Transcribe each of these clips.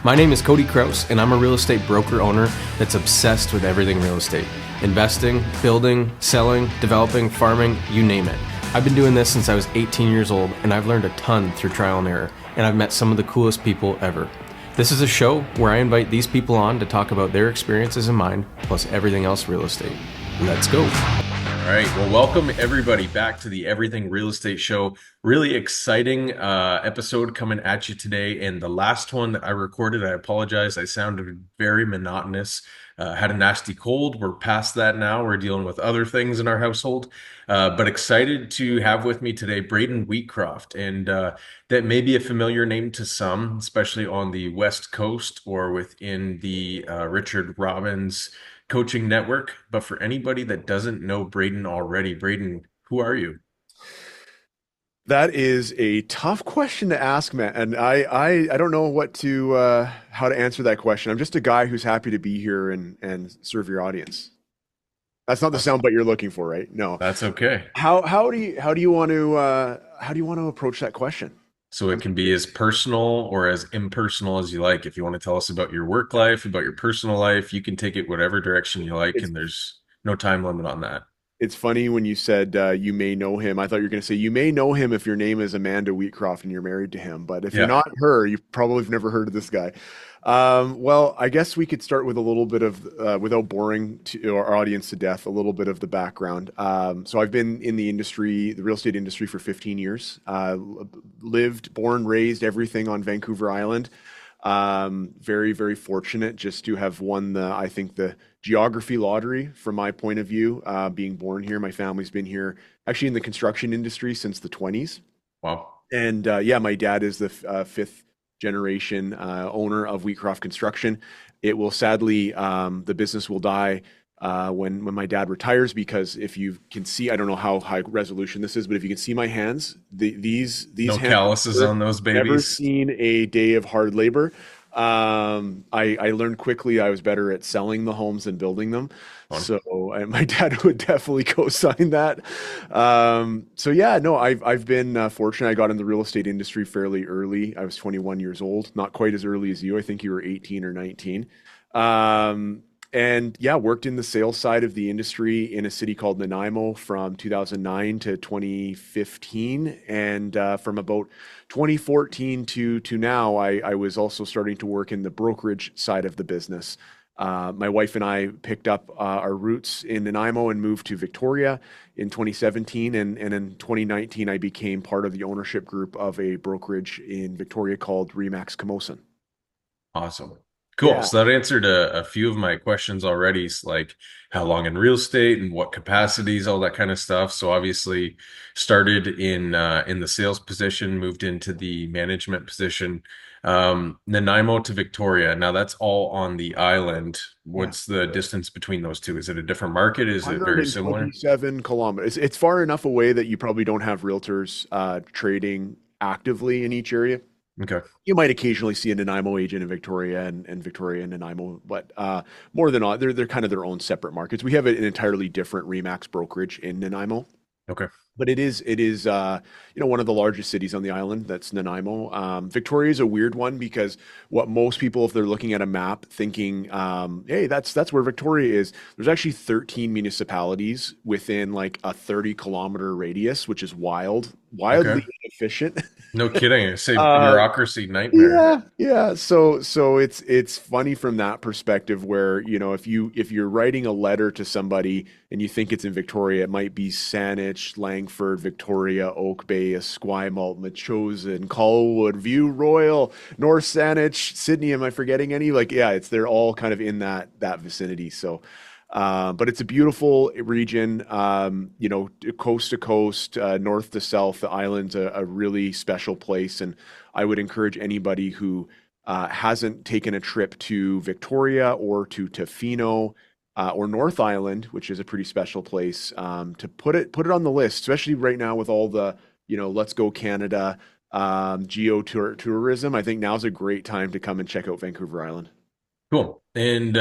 My name is Cody Kraus, and I'm a real estate broker owner that's obsessed with everything real estate. Investing, building, selling, developing, farming, you name it. I've been doing this since I was 18 years old, and I've learned a ton through trial and error, and I've met some of the coolest people ever. This is a show where I invite these people on to talk about their experiences and mine, plus everything else real estate. Let's go. All right. Well, welcome everybody back to the Everything Real Estate Show. Really exciting episode coming at you today. And the last one that I recorded, I apologize. I sounded very monotonous. Had a nasty cold. We're past that now. We're dealing with other things in our household. But excited to have with me today Braden Wheatcroft. And that may be a familiar name to some, especially on the West Coast or within the Richard Robbins coaching network. But for anybody that doesn't know Braden already, Braden, who are you? That is a tough question to ask, man. And I don't know how to answer that question. I'm just a guy who's happy to be here and serve your audience. That's not the soundbite you're looking for, right? No. That's okay. How do you want to approach that question? So it can be as personal or as impersonal as you like. If you want to tell us about your work life, about your personal life, you can take it whatever direction you like, It's and there's no time limit on that. it's funny when you said you may know him. I thought you were going to say you may know him if your name is Amanda Wheatcroft and you're married to him. But if you're Yeah. not her, you probably have never heard of this guy. Well, I guess we could start with a little bit of, without boring to our audience to death, a little bit of the background. So I've been in the industry, the real estate industry, for 15 years. Lived, born, raised, everything on Vancouver Island. Very, very fortunate just to have won I think the geography lottery from my point of view, being born here. My family's been here actually in the construction industry since the 20s. Wow. And yeah, my dad is the fifth generation owner of Wheatcroft Construction. It will sadly, the business will die when my dad retires, because if you can see, I don't know how high resolution this is, but if you can see my hands, these No hands calluses on those never babies. seen a day of hard labor. I learned quickly I was better at selling the homes than building them. Fun. So my dad would definitely co-sign that. So yeah, no, I've been fortunate. I got in the real estate industry fairly early. I was 21 years old, not quite as early as you. I think you were 18 or 19. And yeah, worked in the sales side of the industry in a city called Nanaimo from 2009 to 2015. And from about 2014 to now, I was also starting to work in the brokerage side of the business. My wife and I picked up our roots in Nanaimo and moved to Victoria in 2017. And in 2019, I became part of the ownership group of a brokerage in Victoria called Remax Camosun. Awesome. Cool. Yeah. So that answered a few of my questions already, like how long in real estate and what capacities, all that kind of stuff. So obviously started in the sales position, moved into the management position, Nanaimo to Victoria. Now that's all on the island. Yeah. What's the distance between those two? Is it a different market? Is it very similar? 127 kilometers. It's far enough away that you probably don't have realtors trading actively in each area. Okay. You might occasionally see a Nanaimo agent in Victoria and Victoria and Nanaimo, but more than all, they're kind of their own separate markets. We have an entirely different Remax brokerage in Nanaimo. Okay. But it is one of the largest cities on the island. That's Nanaimo. Victoria is a weird one because what most people, if they're looking at a map, thinking, hey, that's where Victoria is. There's actually 13 municipalities within like a 30-kilometer radius, which is Okay. wildly inefficient. No kidding. Say Uh, bureaucracy nightmare. yeah, yeah. So it's funny from that perspective where, if you're writing a letter to somebody and you think it's in Victoria, it might be Saanich, Langford, Victoria, Oak Bay, Esquimalt, Metchosin, Colwood, View Royal, North Saanich, Sydney. Am I forgetting any? Like, yeah, they're all kind of in that vicinity. So but it's a beautiful region, coast to coast, north to south. The island's a really special place, and I would encourage anybody who hasn't taken a trip to Victoria or to Tofino or North Island, which is a pretty special place, to put it on the list, especially right now with all the Let's Go Canada tourism. I think now's a great time to come and check out Vancouver Island. Cool. And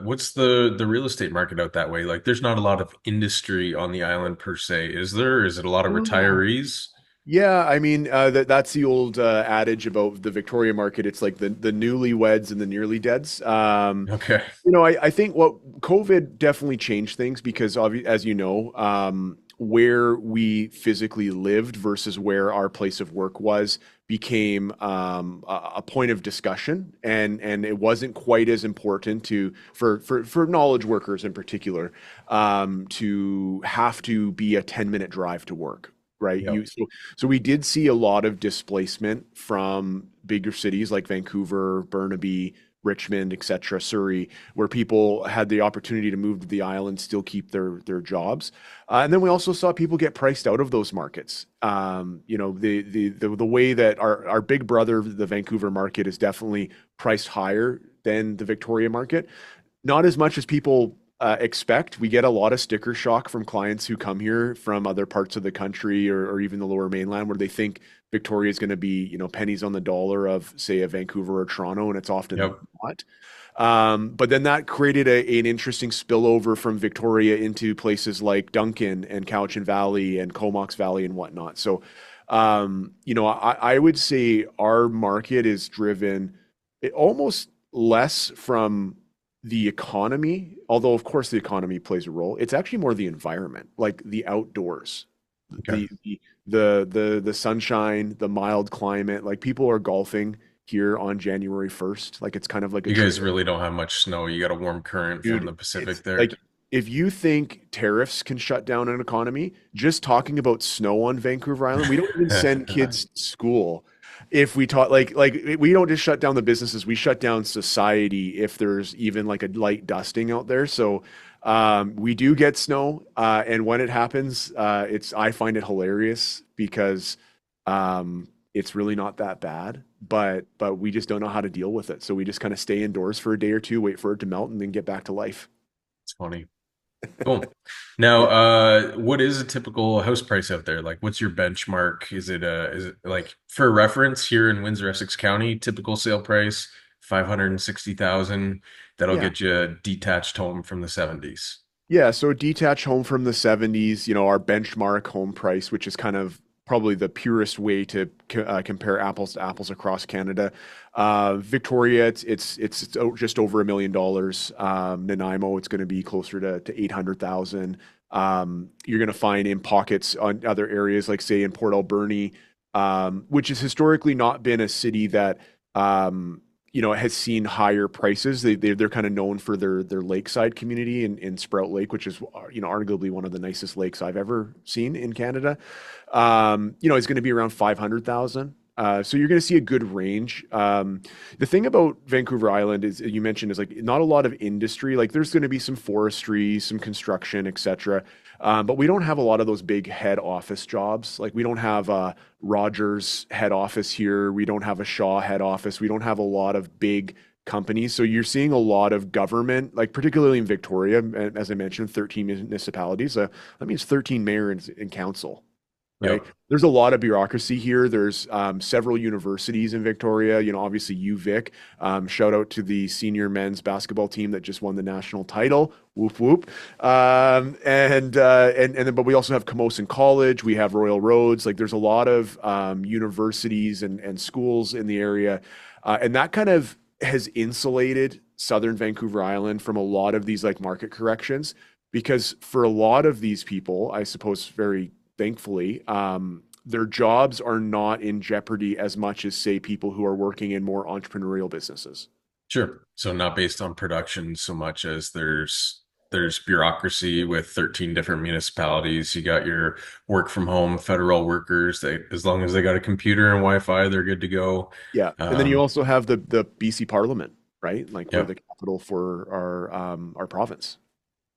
what's the real estate market out that way? Like, there's not a lot of industry on the island per se, is there? Is it a lot of retirees? Yeah, I mean that's the old adage about the Victoria market. It's like the newlyweds and the nearly deads. Okay. I think what COVID definitely changed things because as you know, where we physically lived versus where our place of work was became a point of discussion, and it wasn't quite as important for knowledge workers in particular to have to be a 10-minute drive to work. Right. Yep. So we did see a lot of displacement from bigger cities like Vancouver, Burnaby, Richmond, etc., Surrey, where people had the opportunity to move to the island, still keep their jobs, and then we also saw people get priced out of those markets. The way that our big brother, the Vancouver market, is definitely priced higher than the Victoria market. Not as much as people expect. We get a lot of sticker shock from clients who come here from other parts of the country or even the Lower Mainland, where they think Victoria is going to be, pennies on the dollar of, say, a Vancouver or Toronto, and it's often Yep. not. But then that created an interesting spillover from Victoria into places like Duncan and Cowichan Valley and Comox Valley and whatnot. So, I would say our market is driven almost less from the economy, although of course the economy plays a role. It's actually more the environment, like the outdoors, Okay. the sunshine, the mild climate. Like people are golfing here on January 1st. Like it's kind of like a You guys tradition. really don't have much snow. You got a warm current from Dude, the Pacific it's there. like if you think tariffs can shut down an economy, just talking about snow on Vancouver Island, we don't even send kids to school. If we talk like we don't just shut down the businesses, we shut down society if there's even like a light dusting out there. So we do get snow, and when it happens, it's I find it hilarious because it's really not that bad, but we just don't know how to deal with it. So we just kind of stay indoors for a day or two, wait for it to melt, and then get back to life. It's funny. Cool. Now, what is a typical house price out there? Like, what's your benchmark? Is it like for reference here in Windsor, Essex County, typical sale price, 560,000. That'll Yeah. get you a detached home from the 70s. Yeah, so a detached home from the 70s, our benchmark home price, which is kind of probably the purest way to compare apples to apples across Canada. Victoria, it's just over $1 million. Nanaimo, it's going to be closer to 800,000. You're going to find in pockets on other areas, like say in Port Alberni, which has historically not been a city that has seen higher prices. They're kind of known for their lakeside community in Sprout Lake, which is arguably one of the nicest lakes I've ever seen in Canada. It's going to be around 500,000. So you're going to see a good range. The thing about Vancouver Island is you mentioned is like not a lot of industry. Like there's going to be some forestry, some construction, etc. But we don't have a lot of those big head office jobs. Like we don't have a Rogers head office here. We don't have a Shaw head office. We don't have a lot of big companies. So you're seeing a lot of government, like particularly in Victoria, and as I mentioned, 13 municipalities. That means 13 mayors and council, right? Yep. There's a lot of bureaucracy here. There's several universities in Victoria. Obviously UVic. Shout out to the senior men's basketball team that just won the national title. Whoop whoop. And then, but we also have Camosun College. We have Royal Roads. Like there's a lot of universities and schools in the area, and that kind of has insulated Southern Vancouver Island from a lot of these like market corrections because for a lot of these people, I suppose very thankfully, their jobs are not in jeopardy as much as, say, people who are working in more entrepreneurial businesses. Sure. So not based on production so much as there's bureaucracy with 13 different municipalities. You got your work from home federal workers. They as long as they got a computer and Wi-Fi, they're good to go. Yeah, and then you Um, also have the BC Parliament, right? Like we're yeah. the capital for our province.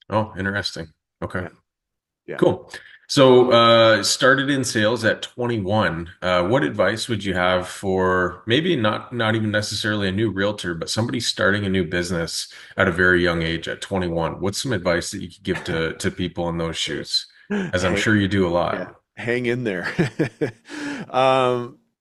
Oh, interesting. Okay. Yeah, yeah. Cool. So, started in sales at 21. What advice would you have for maybe not even necessarily a new realtor, but somebody starting a new business at a very young age at 21? What's some advice that you could give to people in those shoes? As I'm Hang, sure you do a yeah, lot. hang in there.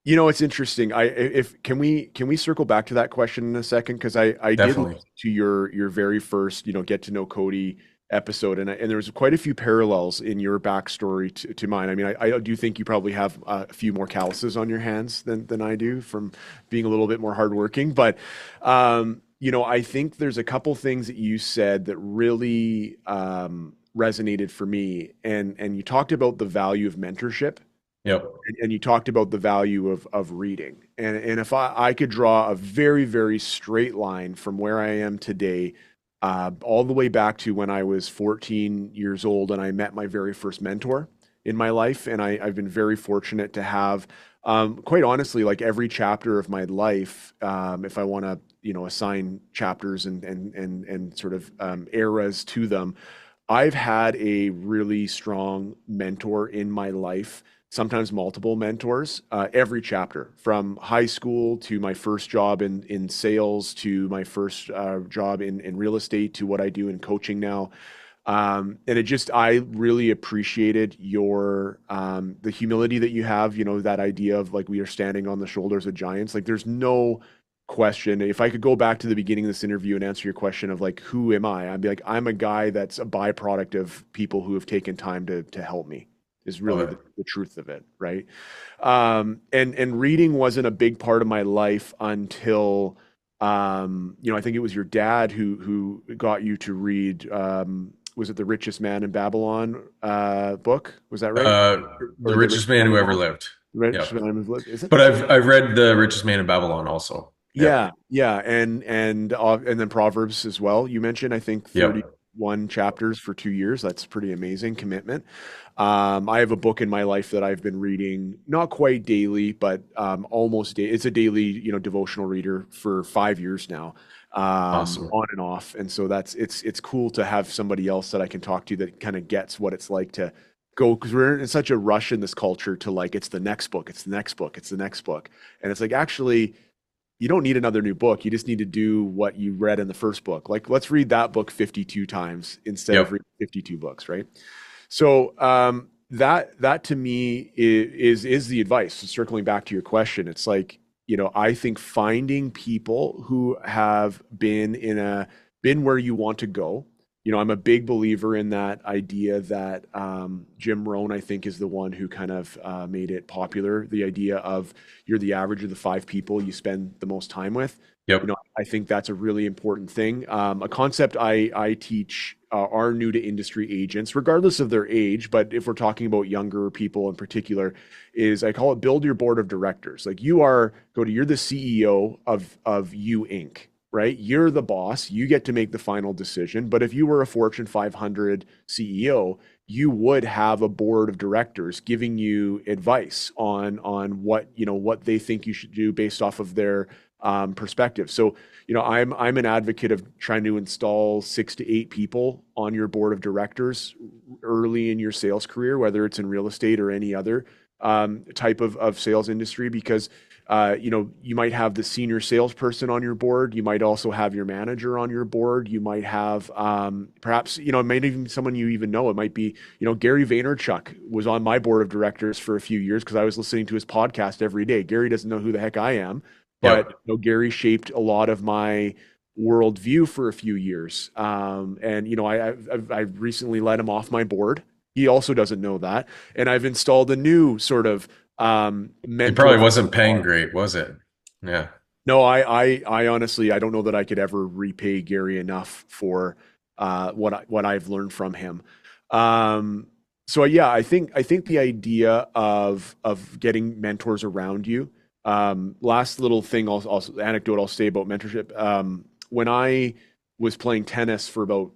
It's interesting. If can we circle back to that question in a second? Because I did Definitely. listen to your very first, get to know Cody episode, and there was quite a few parallels in your backstory to mine. I mean, I do think you probably have a few more calluses on your hands than I do from being a little bit more hardworking. But I think there's a couple things that you said that really resonated for me, and you talked about the value of mentorship, Yep. and you talked about the value of reading. And if I could draw a very, very straight line from where I am today, all the way back to when I was 14 years old and I met my very first mentor in my life. And I've been very fortunate to have, quite honestly, like every chapter of my life, if I want to, assign chapters and sort of eras to them, I've had a really strong mentor in my life, sometimes multiple mentors, every chapter from high school to my first job in sales to my first job in real estate to what I do in coaching now. And I really appreciated the humility that you have, that idea of like we are standing on the shoulders of giants. Like there's no question. If I could go back to the beginning of this interview and answer your question of like, who am I? I'd be like, I'm a guy that's a byproduct of people who have taken time to help me is Love really it. the truth of it. Right. And reading wasn't a big part of my life until, I think it was your dad who got you to read, was it The Richest Man in Babylon book? Was that right? The Or The richest Richest man Man who in ever Babylon? lived. Richest Yep. Man in Babylon, is it? But I've read The Richest Man in Babylon also. Yep. Yeah, and then Proverbs as well. You mentioned, I think, Yep. 31 chapters for 2 years. That's pretty amazing commitment. I have a book in my life that I've been reading, not quite daily, but almost daily. It's a daily, devotional reader for 5 years now, Awesome. on and off. And so it's cool to have somebody else that I can talk to that kind of gets what it's like to go, because we're in such a rush in this culture to like it's the next book, it's the next book, it's the next book, and it's like actually you don't need another new book. You just need to do what you read in the first book. Like, let's read that book 52 times instead of Yep. reading 52 books, right? So that to me is the advice. So circling back to your question, it's like, I think finding people who have been where you want to go. I'm a big believer in that idea that Jim Rohn, I think, is the one who kind of made it popular. The idea of you're the average of the five people you spend the most time with. Yep. I think that's a really important thing. A concept I teach our new to industry agents, regardless of their age, but if we're talking about younger people in particular, is I call it build your board of directors. Like you're the CEO of You Inc., right? You're the boss. You get to make the final decision. But if you were a Fortune 500 CEO, you would have a board of directors giving you advice on what they think you should do based off of their perspective. So, I'm an advocate of trying to install 6 to 8 people on your board of directors early in your sales career, whether it's in real estate or any other type of sales industry, because you might have the senior salesperson on your board. You might also have your manager on your board. You might have perhaps, it might even someone you even know. It might be, Gary Vaynerchuk was on my board of directors for a few years because I was listening to his podcast every day. Gary doesn't know who the heck I am, but Yep. Gary shaped a lot of my worldview for a few years. And I've recently let him off my board. He also doesn't know that, and I've installed a new sort of It mentor. probably wasn't paying great, was it? Yeah. No, I honestly, I don't know that I could ever repay Gary enough for what I've learned from him. Um, so yeah, I think the idea of getting mentors around you. Last little thing, also anecdote I'll say about mentorship. When I was playing tennis for about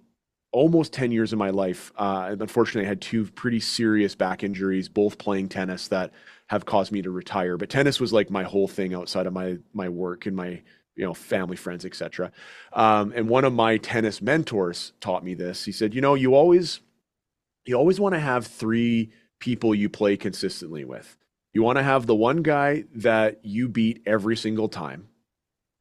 almost 10 years of my life, and unfortunately, I had two pretty serious back injuries, both playing tennis that have caused me to retire. But tennis was like my whole thing outside of my work and my family, friends, etc. And one of my tennis mentors taught me this. He said, you always want to have 3 people you play consistently with. You want to have the one guy that you beat every single time.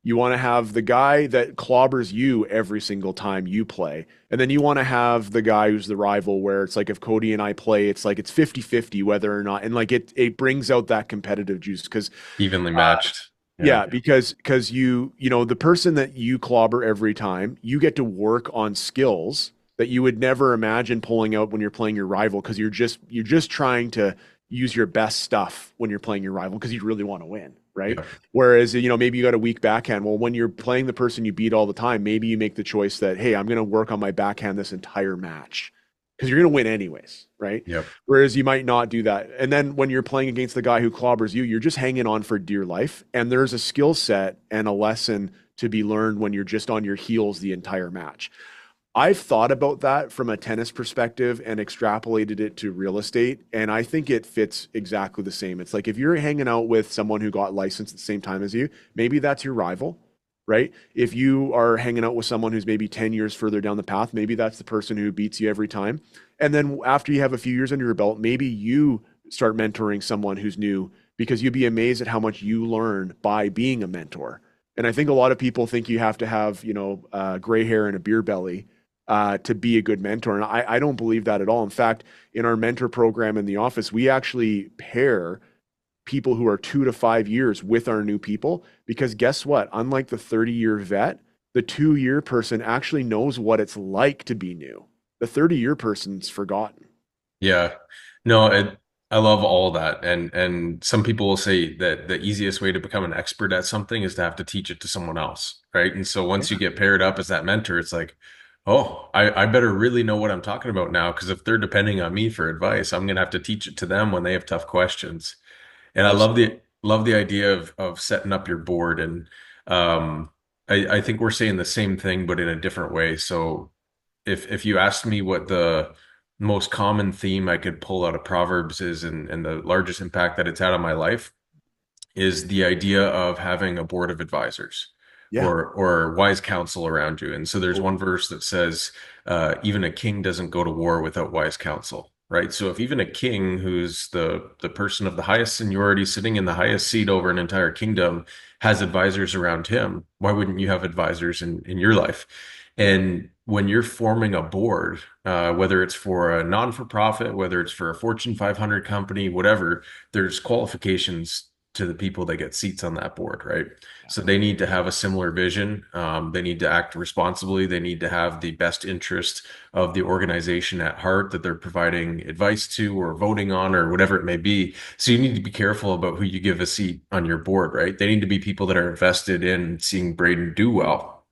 You want to have the guy that clobbers you every single time you play. And then you want to have the guy who's the rival, where it's like if Cody and I play, it's like it's 50-50 whether or not. And like it brings out that competitive juice because Evenly matched. Yeah. yeah, because the person that you clobber every time, you get to work on skills that you would never imagine pulling out when you're playing your rival, because you're just trying to use your best stuff when you're playing your rival because you really want to win, right? Yeah. Whereas, maybe you got a weak backhand. Well, when you're playing the person you beat all the time, maybe you make the choice that, hey, I'm going to work on my backhand this entire match because you're going to win anyways, right? Yep. Whereas you might not do that. And then when you're playing against the guy who clobbers you, you're just hanging on for dear life. And there's a skill set and a lesson to be learned when you're just on your heels the entire match. I've thought about that from a tennis perspective and extrapolated it to real estate. And I think it fits exactly the same. It's like if you're hanging out with someone who got licensed at the same time as you, maybe that's your rival, right? If you are hanging out with someone who's maybe 10 years further down the path, maybe that's the person who beats you every time. And then after you have a few years under your belt, maybe you start mentoring someone who's new, because you'd be amazed at how much you learn by being a mentor. And I think a lot of people think you have to have, gray hair and a beer belly to be a good mentor. And I don't believe that at all. In fact, in our mentor program in the office, we actually pair people who are 2 to 5 years with our new people, because guess what? Unlike the 30-year vet, the 2-year person actually knows what it's like to be new. The 30-year person's forgotten. Yeah. No, I love all that. And some people will say that the easiest way to become an expert at something is to have to teach it to someone else, right? And so once you get paired up as that mentor, it's like, oh, I better really know what I'm talking about now, because if they're depending on me for advice, I'm gonna have to teach it to them when they have tough questions. And I Absolutely. love the idea of setting up your board. And um I think we're saying the same thing but in a different way. So if you asked me what the most common theme I could pull out of Proverbs is, and the largest impact that it's had on my life, is the idea of having a board of advisors Yeah. or wise counsel around you. And so there's Totally. one verse that says, even a king doesn't go to war without wise counsel, right? So if even a king, who's the person of the highest seniority sitting in the highest seat over an entire kingdom, has advisors around him, why wouldn't you have advisors in your life? Yeah. And when you're forming a board, whether it's for a non-for-profit, whether it's for a Fortune 500 company, whatever, there's qualifications to the people that get seats on that board, right? Yeah. So they need to have a similar vision. They need to act responsibly. They need to have the best interest of the organization at heart that they're providing advice to or voting on or whatever it may be. So you need to be careful about who you give a seat on your board, right? They need to be people that are invested in seeing Braden do well.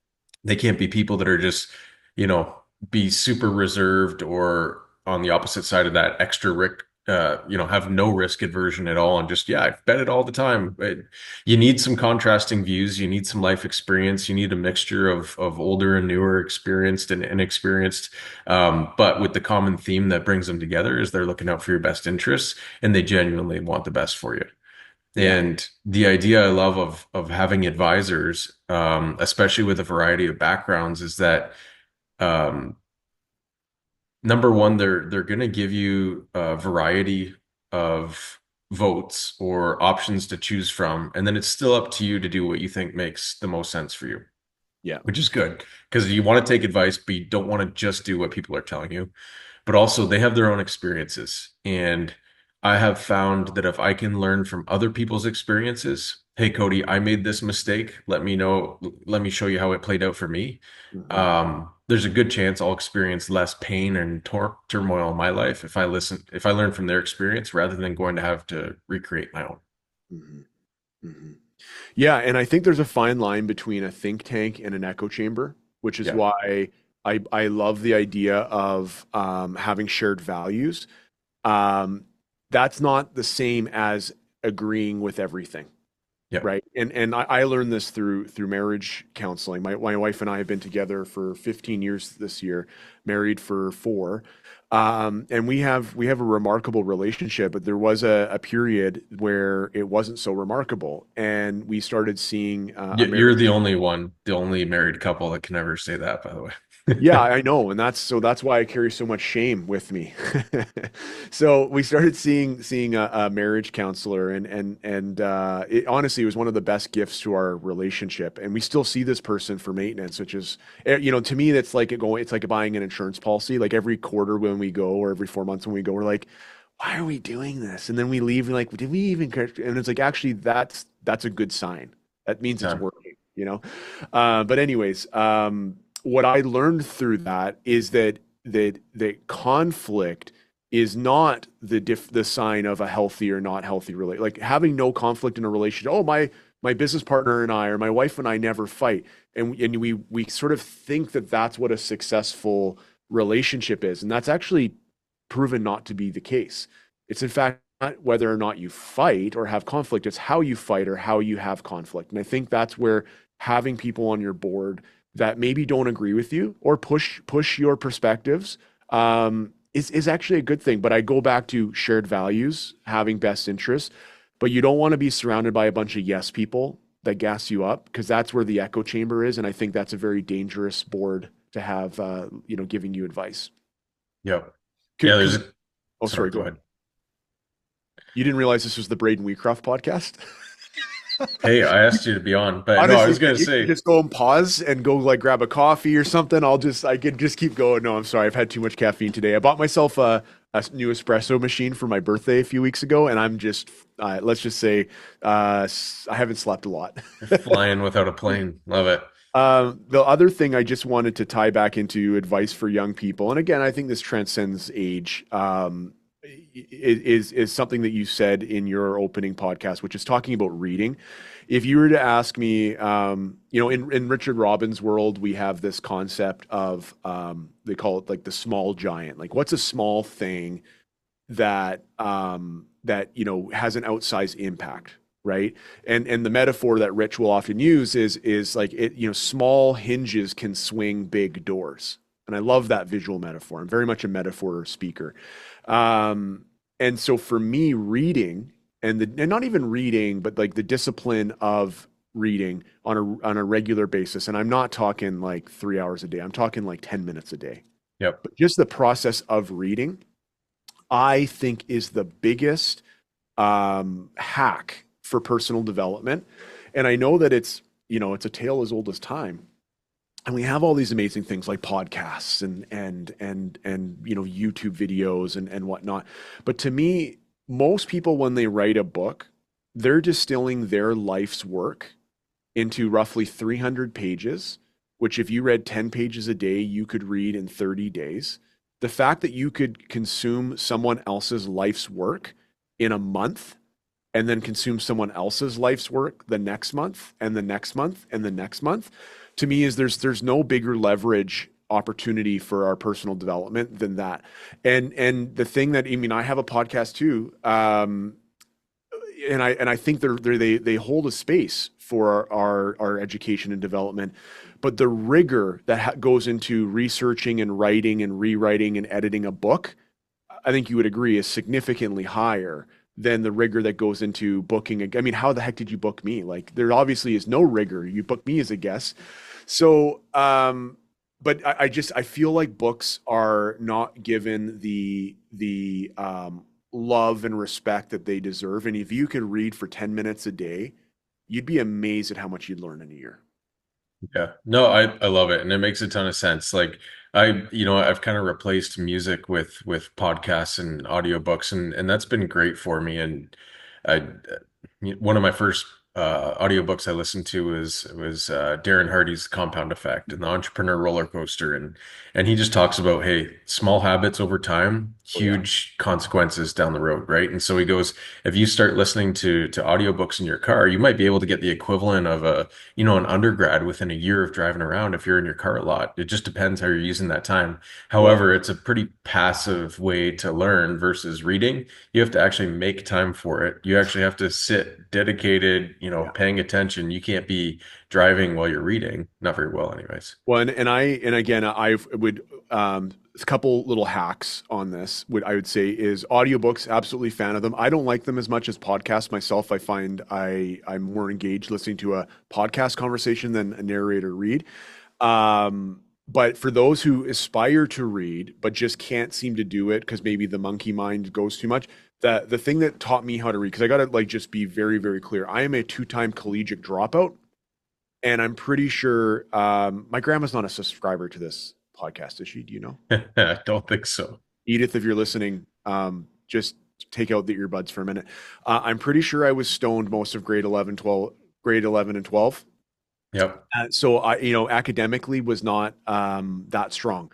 They can't be people that are just, you know, be super reserved, or on the opposite side of that, extra risk, have no risk aversion at all and just, yeah, I bet it all the time. But you need some contrasting views. You need some life experience. You need a mixture of older and newer, experienced and inexperienced. But with the common theme that brings them together is they're looking out for your best interests and they genuinely want the best for you. Yeah. And the idea I love of having advisors, especially with a variety of backgrounds, is that um, number one, they're going to give you a variety of votes or options to choose from, and then it's still up to you to do what you think makes the most sense for you, Yeah. which is good because you want to take advice, but you don't want to just do what people are telling you. But also, they have their own experiences. And I have found that if I can learn from other people's experiences, hey, Cody, I made this mistake. Let me know. Let me show you how it played out for me. Hmm. There's a good chance I'll experience less pain and turmoil in my life if I learn from their experience rather than going to have to recreate my own. Hmm. Hmm. Yeah, and I think there's a fine line between a think tank and an echo chamber, which is Yeah. why I love the idea of having shared values. Um, that's not the same as agreeing with everything, Yeah. right? And I learned this through marriage counseling. My wife and I have been together for 15 years this year, married for 4. And we have a remarkable relationship, but there was a period where it wasn't so remarkable, and we started seeing a You're marriage. the only married couple that can ever say that, by the way. Yeah, I know, and that's why I carry so much shame with me. So we started seeing a marriage counselor, and it honestly was one of the best gifts to our relationship. And we still see this person for maintenance, which is, to me, that's like it's like buying an insurance policy. Like every quarter when we go, or every 4 months when we go, we're like, why are we doing this? And then we leave, and like, did we even? And it's like, actually, that's a good sign. That means it's Yeah. working. But anyways, what I learned through that is that that conflict is not the sign of a healthy or not healthy relate. Like having no conflict in a relationship. Oh, my business partner and I, or my wife and I, never fight, and we sort of think that that's what a successful relationship is, and that's actually proven not to be the case. It's in fact not whether or not you fight or have conflict, it's how you fight or how you have conflict. And I think that's where having people on your board that maybe don't agree with you or push your perspectives is actually a good thing. But I go back to shared values, having best interests, but you don't want to be surrounded by a bunch of yes people that gas you up, because that's where the echo chamber is. And I think that's a very dangerous board to have, giving you advice. Yep. Yeah, Because, oh, sorry, go go ahead. ahead. You didn't realize this was the Braden Wheatcroft podcast? Hey, I asked you to be on, but no, I Honestly, was gonna you can say, just go and pause and go like grab a coffee or something. I could just keep going. No, I'm sorry. I've had too much caffeine today. I bought myself a new espresso machine for my birthday a few weeks ago, and I'm just, let's just say, I haven't slept a lot. you're flying without a plane. Love it. The other thing I just wanted to tie back into advice for young people, and again, I think this transcends age, is something that you said in your opening podcast, which is talking about reading. If you were to ask me, in Richard Robbins' world, we have this concept of, they call it like the small giant. Like, what's a small thing that has an outsized impact, right? And the metaphor that Rich will often use is like small hinges can swing big doors. And I love that visual metaphor. I'm very much a metaphor speaker. And so for me, reading and not even reading, but like the discipline of reading on a regular basis. And I'm not talking like 3 hours a day. I'm talking like 10 minutes a day. Yep. But just the process of reading, I think, is the biggest hack for personal development. And I know that it's a tale as old as time. And we have all these amazing things like podcasts and YouTube videos and whatnot. But to me, most people, when they write a book, they're distilling their life's work into roughly 300 pages, which if you read 10 pages a day, you could read in 30 days. The fact that you could consume someone else's life's work in a month and then consume someone else's life's work the next month and the next month and the next month, to me, is there's no bigger leverage opportunity for our personal development than that. And the thing that, I mean, I have a podcast too, and I think they hold a space for our education and development, but the rigor that goes into researching and writing and rewriting and editing a book, I think you would agree, is significantly higher than the rigor that goes into booking. I mean, how the heck did you book me? Like, there obviously is no rigor. You booked me as a guest. So, but I feel like books are not given the love and respect that they deserve. And if you could read for 10 minutes a day, you'd be amazed at how much you'd learn in a year. Yeah. No, I love it. And it makes a ton of sense. Like I've kind of replaced music with podcasts and audiobooks and that's been great for me. And I one of my first audiobooks I listened to was Darren Hardy's Compound Effect and the Entrepreneur Roller Coaster. And he just talks about, hey, small habits over time, Oh, yeah. huge consequences down the road, right? And so he goes, if you start listening to audiobooks in your car, you might be able to get the equivalent of an undergrad within a year of driving around if you're in your car a lot. It just depends how you're using that time. Well, However, it's a pretty passive way to learn versus reading. You have to actually make time for it. You actually have to sit dedicated, yeah. paying attention. You can't be driving while you're reading. Not very well, anyways. Well, and again, I would a couple little hacks on this. What I would say is audiobooks, absolutely fan of them. I don't like them as much as podcasts myself. I find I'm more engaged listening to a podcast conversation than a narrator read. But for those who aspire to read but just can't seem to do it because maybe the monkey mind goes too much, the thing that taught me how to read, because I got to like just be very, very clear. I am a two-time collegiate dropout. And I'm pretty sure my grandma's not a subscriber to this podcast, is she? Do you know? I don't think so. Edith, if you're listening, just take out the earbuds for a minute. I'm pretty sure I was stoned most of grade 11, and 12. Yep. So I, academically was not that strong.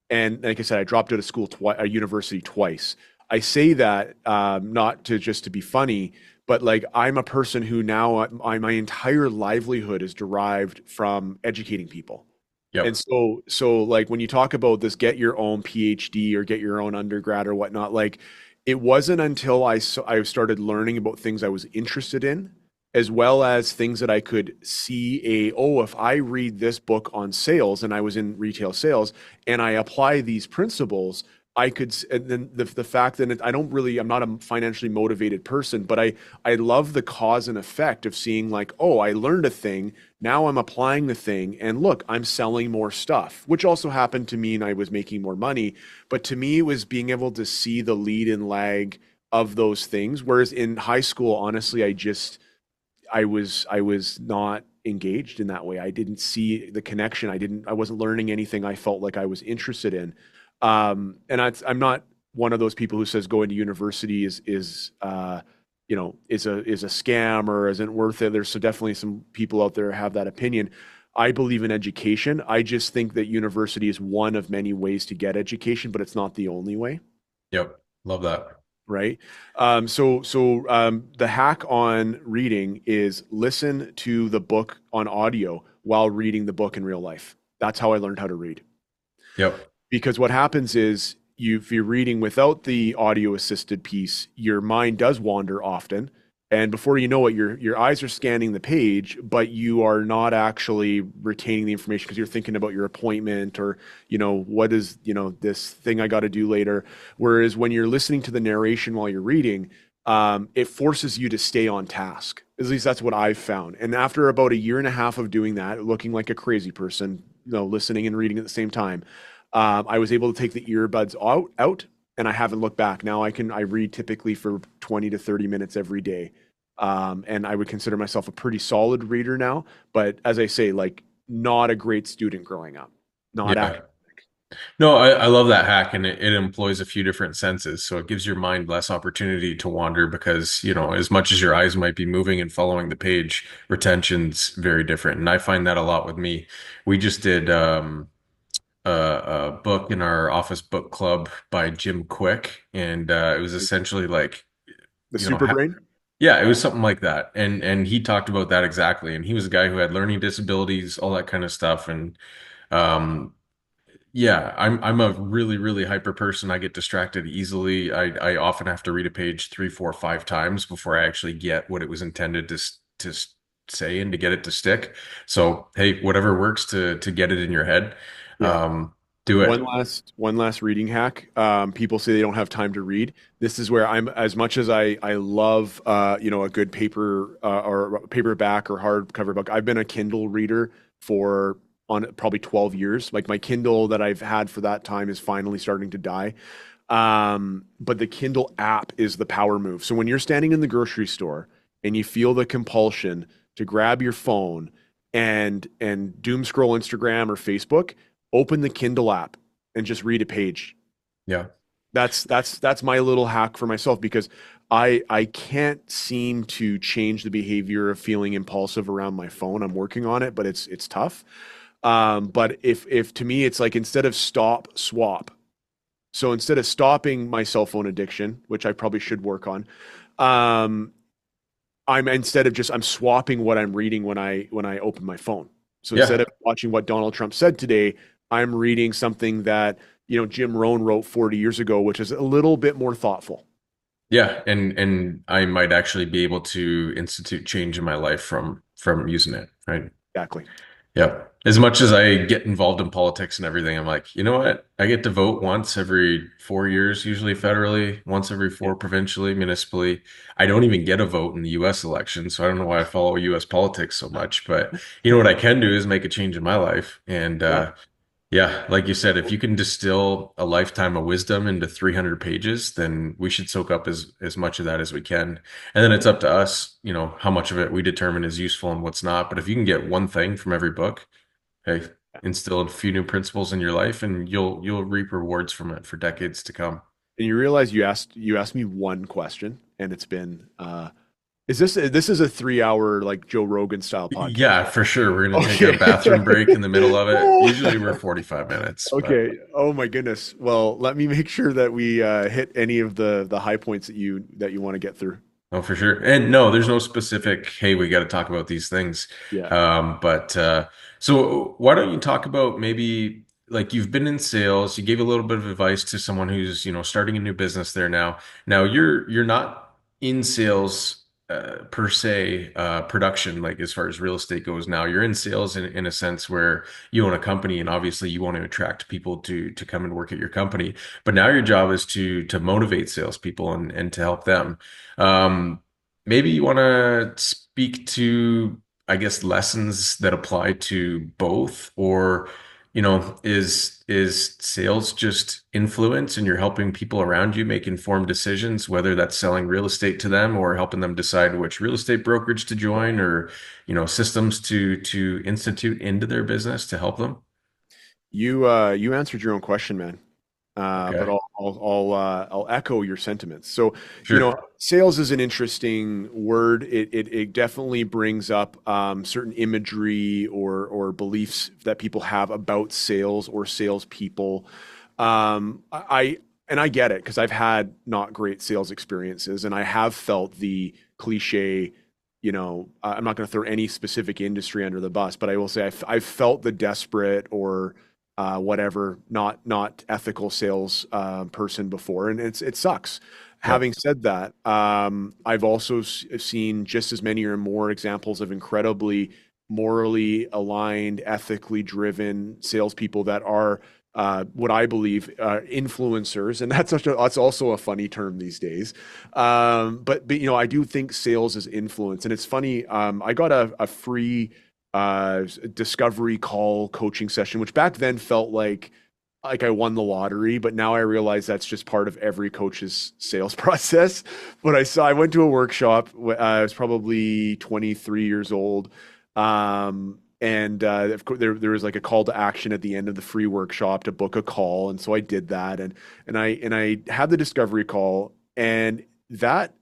And like I said, I dropped out of school twice, a university twice. I say that not to just to be funny, but like I'm a person who now my entire livelihood is derived from educating people. And Yep. so like when you talk about this, get your own PhD or get your own undergrad or whatnot, like it wasn't until I started learning about things I was interested in, as well as things that I could see if I read this book on sales and I was in retail sales and I apply these principles, I could, and then the fact that I'm not a financially motivated person, but I love the cause and effect of seeing like, oh, I learned a thing. Now I'm applying the thing and look, I'm selling more stuff, which also happened to me and I was making more money. But to me, it was being able to see the lead and lag of those things. Whereas in high school, honestly, I was not engaged in that way. I didn't see the connection. I wasn't learning anything I felt like I was interested in. I'm not one of those people who says going to university is a scam or isn't worth it. There's definitely some people out there who have that opinion. I believe in education. I just think that university is one of many ways to get education, but it's not the only way, Yep. Love that. right? So the hack on reading is listen to the book on audio while reading the book in real life. That's how I learned how to read. Yep. Because what happens is if you're reading without the audio assisted piece, your mind does wander often. And before you know it, your eyes are scanning the page, but you are not actually retaining the information because you're thinking about your appointment or, what is, this thing I got to do later. Whereas when you're listening to the narration while you're reading, it forces you to stay on task. At least that's what I've found. And after about a year and a half of doing that, looking like a crazy person, listening and reading at the same time, I was able to take the earbuds out and I haven't looked back. Now I read typically for 20 to 30 minutes every day. And I would consider myself a pretty solid reader now, but as I say, like not a great student growing up, not Yeah. academic. No, I love that hack, and it employs a few different senses. So it gives your mind less opportunity to wander because, as much as your eyes might be moving and following the page, retention's very different. And I find that a lot with me. We just did a book in our office book club by Jim Quick, and it was essentially like, The you know, super ha brain. yeah, it was something like that. And he talked about that exactly. And he was a guy who had learning disabilities, all that kind of stuff. And um, yeah, I'm a really, really hyper person. I get distracted easily. I often have to read a page three, four, five times before I actually get what it was intended to say and to get it to stick. So hey, whatever works to get it in your head, Yeah. do One it. last reading hack. People say they don't have time to read. This is where I'm as much as I love a good paper or paperback or hardcover book. I've been a Kindle reader for on probably 12 years. Like my Kindle that I've had for that time is finally starting to die. But the Kindle app is the power move. So when you're standing in the grocery store and you feel the compulsion to grab your phone and doom scroll Instagram or Facebook, open the Kindle app and just read a page. Yeah. That's my little hack for myself because I can't seem to change the behavior of feeling impulsive around my phone. I'm working on it, but it's tough. But if to me it's like instead of stop, swap. So instead of stopping my cell phone addiction, which I probably should work on, um, I'm swapping what I'm reading when I open my phone. So instead Yeah. of watching what Donald Trump said today, I'm reading something that, Jim Rohn wrote 40 years ago, which is a little bit more thoughtful. Yeah. And I might actually be able to institute change in my life from using it, right? Exactly. Yeah. As much as I get involved in politics and everything, I'm like, you know what? I get to vote once every 4 years, usually federally, once every Yeah. four provincially, municipally. I don't even get a vote in the US election, so I don't know why I follow US politics so much. But you know what I can do is make a change in my life. And Yeah. yeah, like you said, if you can distill a lifetime of wisdom into 300 pages, then we should soak up as much of that as we can. And then it's up to us, how much of it we determine is useful and what's not. But if you can get one thing from every book, hey, instill a few new principles in your life and you'll reap rewards from it for decades to come. And you realize you asked me one question, and it's been This is a 3 hour like Joe Rogan style podcast? Yeah, for sure. We're going to take a Okay. bathroom break in the middle of it. Usually we're 45 minutes, but Okay. Oh my goodness. Well, let me make sure that we hit any of the high points that you want to get through. oh, for sure. And no, there's no specific, hey, we got to talk about these things. Yeah. But so why don't you talk about maybe like you've been in sales, you gave a little bit of advice to someone who's, starting a new business there now. Now you're not in sales per se, production, like as far as real estate goes now. You're in sales in a sense where you own a company and obviously you want to attract people to come and work at your company. But now your job is to motivate salespeople and to help them. Um, Maybe you want to speak to, I guess, lessons that apply to both, or, is sales just influence and you're helping people around you make informed decisions, whether that's selling real estate to them or helping them decide which real estate brokerage to join or, systems to institute into their business to help them? You answered your own question, man. But Okay, I'll echo your sentiments. So, sure. sales is an interesting word. It definitely brings up certain imagery or beliefs that people have about sales or salespeople. And I get it because I've had not great sales experiences, and I have felt the cliche. I'm not going to throw any specific industry under the bus, but I will say I've felt the desperate or whatever, not ethical sales person before, and it sucks. Yep. Having said that, I've also seen just as many or more examples of incredibly morally aligned, ethically driven salespeople that are what I believe influencers, and that's also a funny term these days. But I do think sales is influence, and it's funny. I got a free discovery call coaching session, which back then felt like I won the lottery, but now I realize that's just part of every coach's sales process. But I went to a workshop. I was probably 23 years old. And of course, there was like a call to action at the end of the free workshop to book a call, and so I did that, and I had the discovery call, and that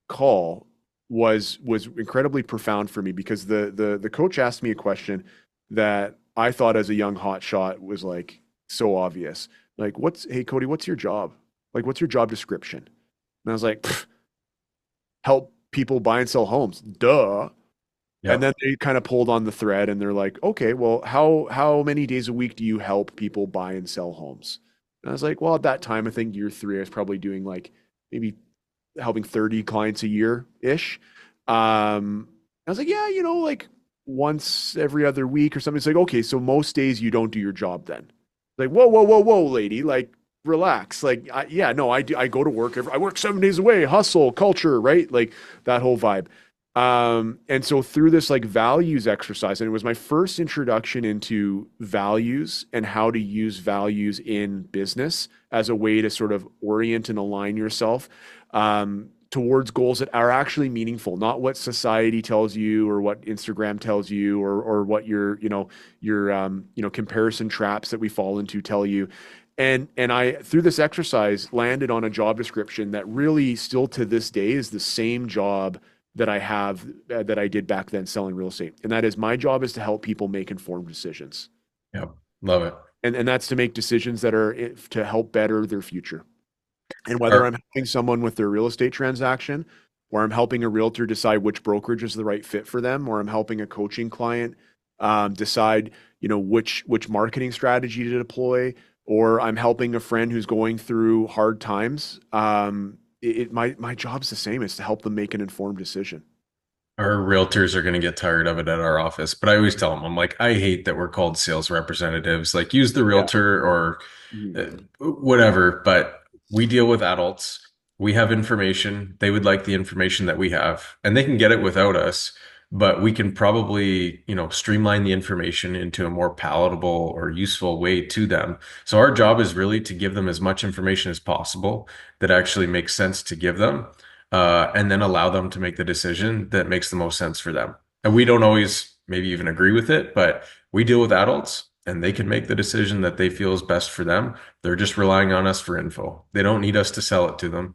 call was incredibly profound for me because the coach asked me a question that I thought as a young hotshot was like so obvious. Like, hey Cody, what's your job? Like, what's your job description? And I was like, help people buy and sell homes. Duh. And then Yep. they kind of pulled on the thread and they're like, okay, well, how many days a week do you help people buy and sell homes? And I was like, well, at that time, I think year three, I was probably doing like maybe helping 30 clients a year ish. I was like, yeah, like once every other week or something. It's like, okay, so most days you don't do your job then. Like, whoa, whoa, whoa, whoa, lady, like relax. Like, yeah, no, I go to work. I work 7 days away, hustle, culture, right? Like that whole vibe. And so through this like values exercise, and it was my first introduction into values and how to use values in business as a way to sort of orient and align yourself towards goals that are actually meaningful, not what society tells you or what Instagram tells you or what your comparison traps that we fall into tell you. And I through this exercise landed on a job description that really still to this day is the same job that I have that I did back then selling real estate. And that is my job is to help people make informed decisions. Yep. Love it. And that's to make decisions that are to help better their future. And whether I'm Are, helping someone with their real estate transaction, or I'm helping a realtor decide which brokerage is the right fit for them, or I'm helping a coaching client decide, which marketing strategy to deploy, or I'm helping a friend who's going through hard times. My job's the same, is to help them make an informed decision. Our realtors are going to get tired of it at our office, but I always tell them, I'm like, I hate that we're called sales representatives. Like, use the Yeah. realtor or Mhm. whatever. But we deal with adults. We have information. They would like the information that we have, and they can get it without us. But we can probably, streamline the information into a more palatable or useful way to them. So our job is really to give them as much information as possible that actually makes sense to give them and then allow them to make the decision that makes the most sense for them. And we don't always maybe even agree with it, but we deal with adults and they can make the decision that they feel is best for them. They're just relying on us for info. They don't need us to sell it to them.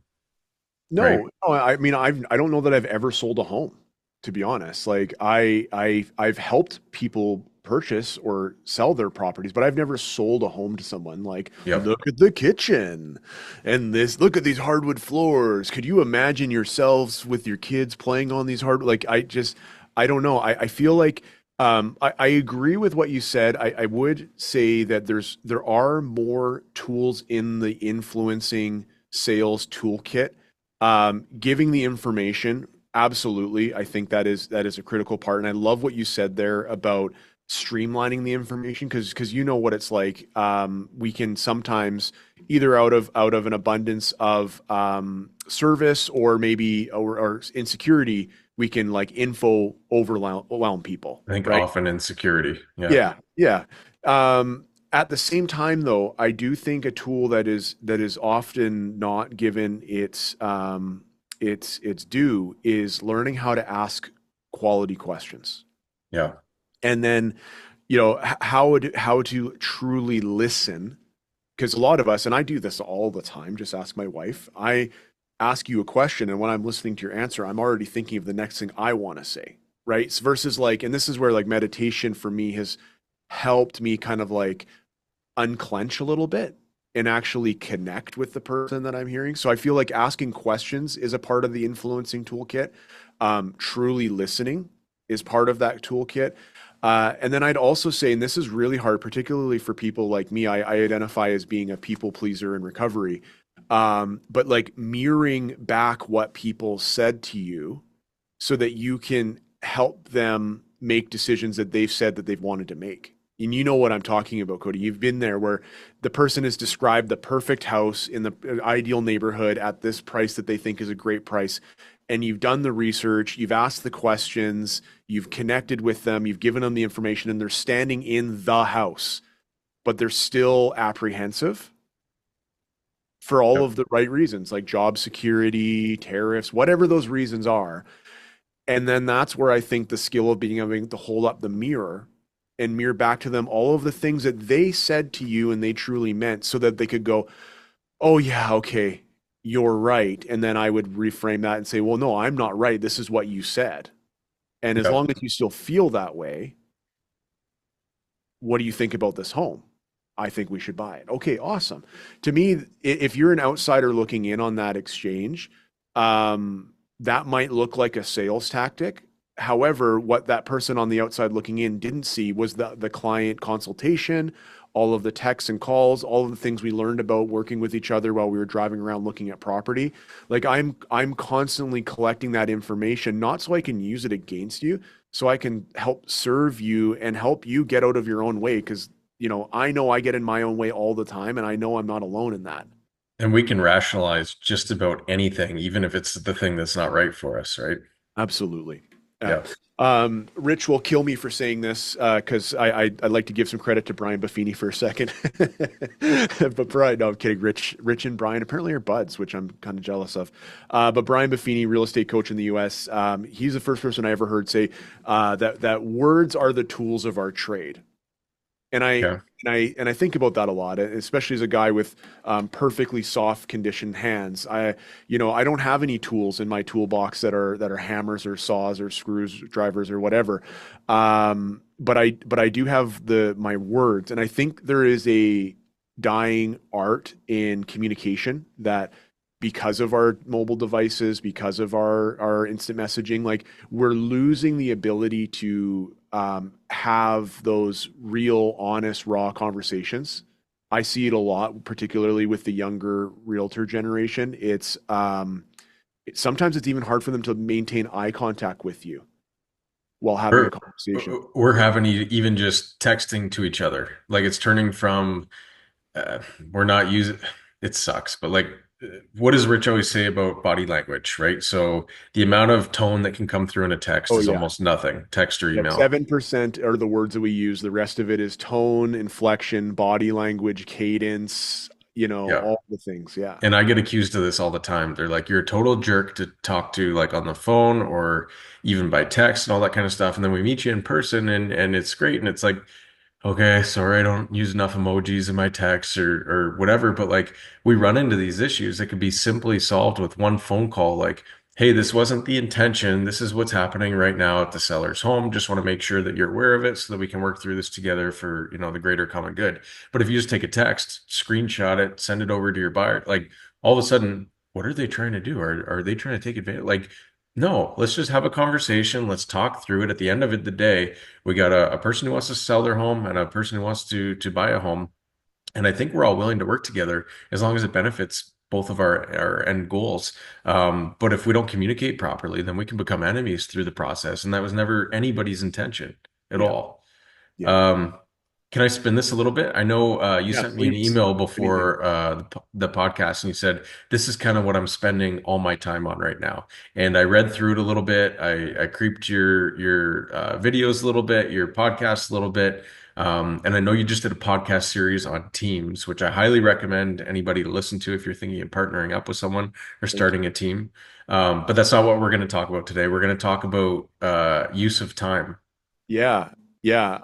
right? No, I mean, I don't know that I've ever sold a home, to be honest. Like I've helped people purchase or sell their properties, but I've never sold a home to someone. Like, Yep. look at the kitchen and look at these hardwood floors. Could you imagine yourselves with your kids playing on these like, I don't know. I feel like, I agree with what you said. I would say that there are more tools in the influencing sales toolkit. Giving the information, absolutely. I think that is a critical part. And I love what you said there about streamlining the information because you know what it's like. We can sometimes either out of an abundance of service or maybe or insecurity, we can like info overwhelm people, I think right? often insecurity. Yeah. Yeah, yeah. At the same time, though, I do think a tool that is often not given its due is learning how to ask quality questions, Yeah. and then how to truly listen. Because a lot of us, and I do this all the time, just ask my wife. I ask you a question, and when I'm listening to your answer, I'm already thinking of the next thing I want to say, right? Versus like, and this is where like meditation for me has helped me kind of like unclench a little bit and actually connect with the person that I'm hearing. So I feel like asking questions is a part of the influencing toolkit. Truly listening is part of that toolkit. And then I'd also say, and this is really hard, particularly for people like me, I identify as being a people pleaser in recovery. But like mirroring back what people said to you so that you can help them make decisions that they've said that they've wanted to make. And you know what I'm talking about, Cody. You've been there where the person has described the perfect house in the ideal neighborhood at this price that they think is a great price. And you've done the research, you've asked the questions, you've connected with them, you've given them the information, and they're standing in the house, but they're still apprehensive for all Yep. of the right reasons, like job security, tariffs, whatever those reasons are. And then that's where I think the skill of being able to hold up the mirror and mirror back to them all of the things that they said to you and they truly meant so that they could go, oh, yeah, okay, you're right. And then I would reframe that and say, well, no, I'm not right. This is what you said. And as long Yep. as you still feel that way, what do you think about this home? I think we should buy it. Okay, awesome. To me, if you're an outsider looking in on that exchange, that might look like a sales tactic. However, what that person on the outside looking in didn't see was the client consultation, all of the texts and calls, all of the things we learned about working with each other while we were driving around looking at property. Like I'm constantly collecting that information, not so I can use it against you, so I can help serve you and help you get out of your own way. Because I know I get in my own way all the time, and I know I'm not alone in that. And we can rationalize just about anything, even if it's the thing that's not right for us, right? Absolutely. Yeah. Yeah. Rich will kill me for saying this because I'd like to give some credit to Brian Buffini for a second. But Brian, no, I'm kidding. Rich and Brian apparently are buds, which I'm kind of jealous of. But Brian Buffini, real estate coach in the U.S., he's the first person I ever heard say that words are the tools of our trade. And I Yeah. and I think about that a lot, especially as a guy with perfectly soft conditioned hands. I don't have any tools in my toolbox that are hammers or saws or screws, drivers or whatever. But I do have my words, and I think there is a dying art in communication that because of our mobile devices, because of our instant messaging, like we're losing the ability to have those real, honest, raw conversations. I see it a lot, particularly with the younger realtor generation. Sometimes it's even hard for them to maintain eye contact with you while having a We're conversation. we're having even just texting to each other. Like it's turning from uh, we're not using it sucks, but like what does Rich always say about body language, right? So the amount of tone that can come through in a text Oh is yeah. almost nothing, text or Yep. email. 7% are the words that we use. The rest of it is tone, inflection, body language, cadence, Yeah. all the things. Yeah. And I get accused of this all the time. They're like, you're a total jerk to talk to like on the phone or even by text and all that kind of stuff. And then we meet you in person and it's great. And it's like, okay, sorry, I don't use enough emojis in my texts or whatever, but like we run into these issues that could be simply solved with one phone call. Like, hey, this wasn't the intention. This is what's happening right now at the seller's home. Just want to make sure that you're aware of it so that we can work through this together for, the greater common good. But if you just take a text, screenshot it, send it over to your buyer, like all of a sudden, what are they trying to do? Are they trying to take advantage? Like, no, let's just have a conversation. Let's talk through it. At the end of it, the day, we got a person who wants to sell their home and a person who wants to buy a home. And I think we're all willing to work together as long as it benefits both of our end goals. But if we don't communicate properly, then we can become enemies through the process. And that was never anybody's intention at Yeah. all. Yeah. Um, can I spin this a little bit? I know you Yeah. sent me an Please. email Anything. before the podcast, and you said this is kind of what I'm spending all my time on right now. And I read through it a little bit. I creeped your videos a little bit, your podcast a little bit, and I know you just did a podcast series on teams, which I highly recommend anybody to listen to if you're thinking of partnering up with someone or Thank starting a team. But that's not what we're going to talk about today. We're going to talk about use of time. you. Yeah. Yeah.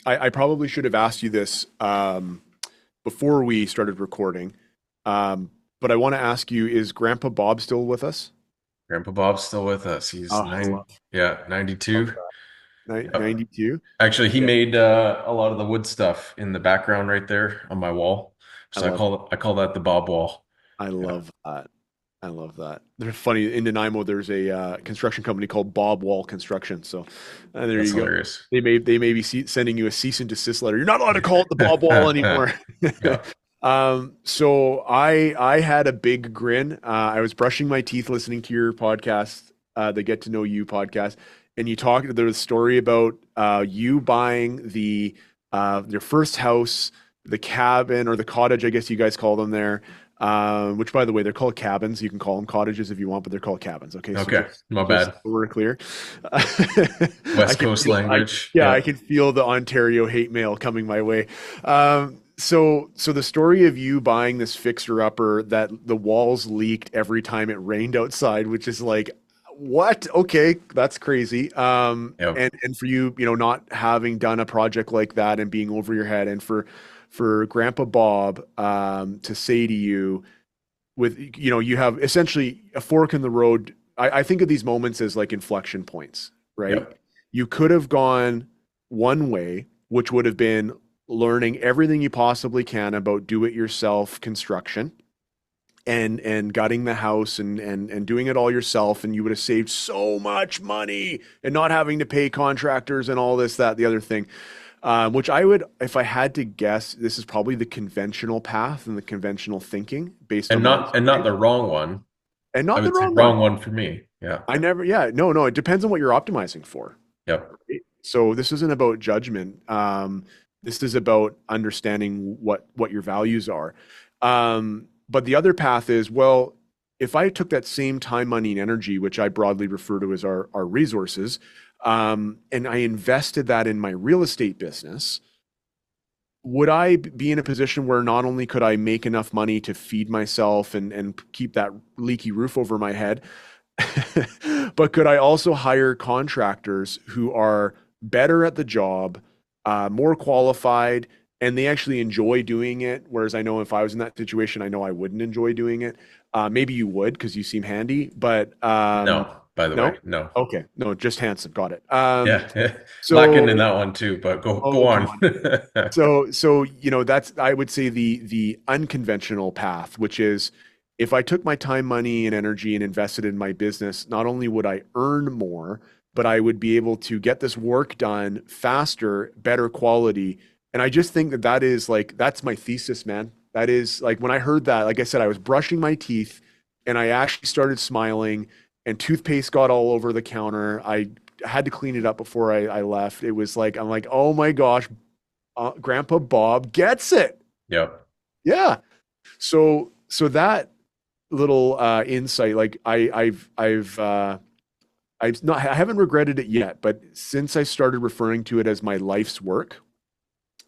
I probably should have asked you this before we started recording. But I want to ask you, is Grandpa Bob still with us? Grandpa Bob's still with us. He's Oh, I nine, love, yeah, love 92. that. Yep. 92? Actually, he Yeah. made a lot of the wood stuff in the background right there on my wall. I So I love call that the Bob wall. I Yeah, love that. I love that. They're funny. In Nanaimo, there's a construction company called Bob Wall Construction. So there that's you go. hilarious. They may be sending you a cease and desist letter. You're not allowed to call it the Bob Wall anymore. Yeah, So I had a big grin. I was brushing my teeth listening to your podcast, the Get to Know You podcast, and you talked. There was a story about you buying the your first house, the cabin or the cottage, I guess you guys call them there. Which, by the way, they're called cabins. You can call them cottages if you want, but they're called cabins. Okay, so okay, my just bad. so we're clear. I West can Coast feel, language. yeah, I Yeah, can feel the Ontario hate mail coming my way. So the story of you buying this fixer upper that the walls leaked every time it rained outside, which is like, what? Okay, that's crazy. yep. And for you, not having done a project like that and being over your head, and for Grandpa Bob to say to you, with you have essentially a fork in the road. I think of these moments as like inflection points, right? Yep. You could have gone one way, which would have been learning everything you possibly can about do-it-yourself construction and gutting the house and doing it all yourself, and you would have saved so much money and not having to pay contractors and all this, that, the other thing. Which I would, if I had to guess, this is probably the conventional path and the conventional thinking based on And my not the experience, wrong one. and I not the would say wrong one. wrong one for me. Yeah. I never, yeah, no, no, it depends on what you're optimizing for. Yep. Right? So this isn't about judgment. This is about understanding what your values are. But the other path is, well, if I took that same time, money, and energy, which I broadly refer to as our resources, and I invested that in my real estate business, would I be in a position where not only could I make enough money to feed myself and keep that leaky roof over my head, but could I also hire contractors who are better at the job, more qualified, and they actually enjoy doing it? Whereas I know if I was in that situation, I know I wouldn't enjoy doing it. Maybe you would because you seem handy, but No, by the way, no? no. Okay, no, just handsome. Got it. Yeah. Lacking in So, that one too, but go oh, come on. on. So that's, I would say, the unconventional path, which is if I took my time, money, and energy and invested in my business, not only would I earn more, but I would be able to get this work done faster, better quality. And I just think that that is like, that's my thesis, man. That is like, when I heard that, like I said, I was brushing my teeth and I actually started smiling, and toothpaste got all over the counter. I had to clean it up before I left. It was like, I'm like, oh my gosh, Grandpa Bob gets it. Yep. Yeah. So that little insight, like I haven't regretted it yet, but since I started referring to it as my life's work,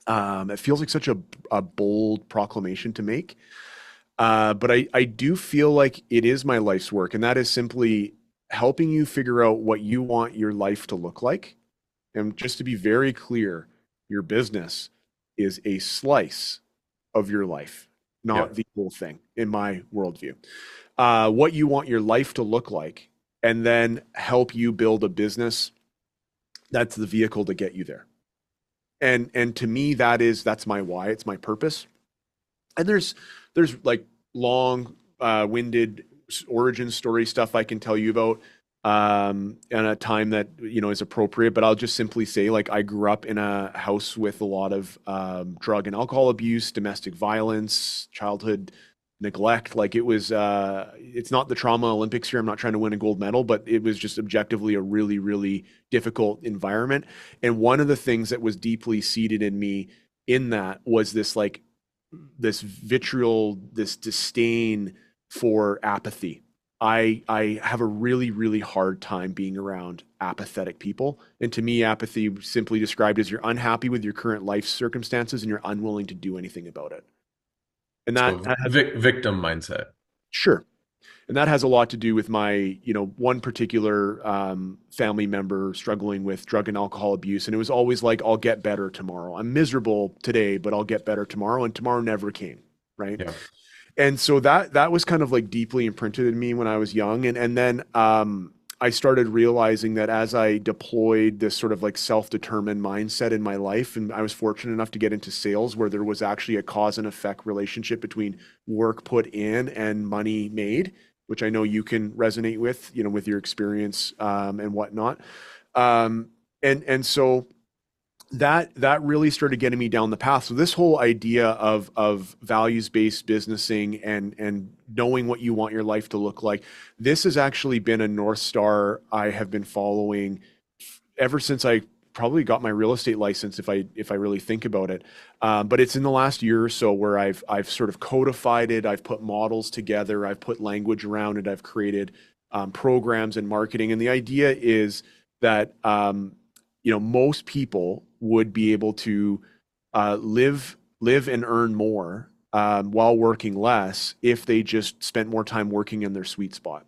it feels like such a bold proclamation to make. But I do feel like it is my life's work, and that is simply helping you figure out what you want your life to look like. And just to be very clear, Your business is a slice of your life, not Yep. the whole thing, in my worldview. What you want your life to look like, and then help you build a business that's the vehicle to get you there. And to me, that's my why. It's my purpose. And there's like long winded origin story stuff I can tell you about in a time that is appropriate, but I'll just simply say, like, I grew up in a house with a lot of drug and alcohol abuse, domestic violence, childhood neglect. Like, it was it's not the trauma Olympics here. I'm not trying to win a gold medal, but it was just objectively a really, really difficult environment. And one of the things that was deeply seated in me in that was this vitriol, this disdain for apathy. I have a really, really hard time being around apathetic people. And to me, apathy simply described as you're unhappy with your current life circumstances and you're unwilling to do anything about it. And So that has, victim mindset. sure. And that has a lot to do with my, one particular family member struggling with drug and alcohol abuse. And it was always like, I'll get better tomorrow. I'm miserable today, but I'll get better tomorrow. And tomorrow never came. Right. Yeah. And so that was kind of like deeply imprinted in me when I was young. And then I started realizing that as I deployed this sort of like self-determined mindset in my life, and I was fortunate enough to get into sales where there was actually a cause and effect relationship between work put in and money made, which I know you can resonate with, with your experience and whatnot. And so that really started getting me down the path. So this whole idea of values-based businessing and knowing what you want your life to look like, this has actually been a North Star I have been following ever since I probably got my real estate license, if I really think about it. But it's in the last year or so where I've sort of codified it. I've put models together. I've put language around it. I've created programs and marketing. And the idea is that most people would be able to live and earn more while working less if they just spent more time working in their sweet spot.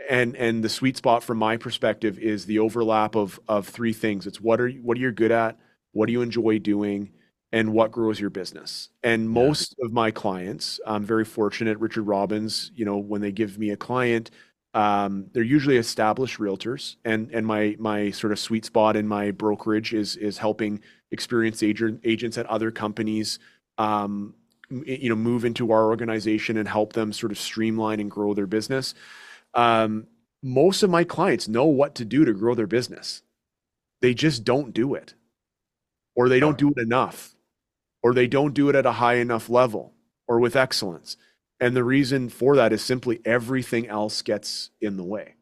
And the sweet spot from my perspective is the overlap of three things. It's what are you good at, what do you enjoy doing, and what grows your business. And most of my clients, I'm very fortunate. Richard Robbins, when they give me a client, they're usually established realtors, and my sort of sweet spot in my brokerage is helping experienced agents at other companies, move into our organization and help them sort of streamline and grow their business. Most of my clients know what to do to grow their business. They just don't do it, or they don't do it enough, or they don't do it at a high enough level or with excellence. And the reason for that is simply everything else gets in the way.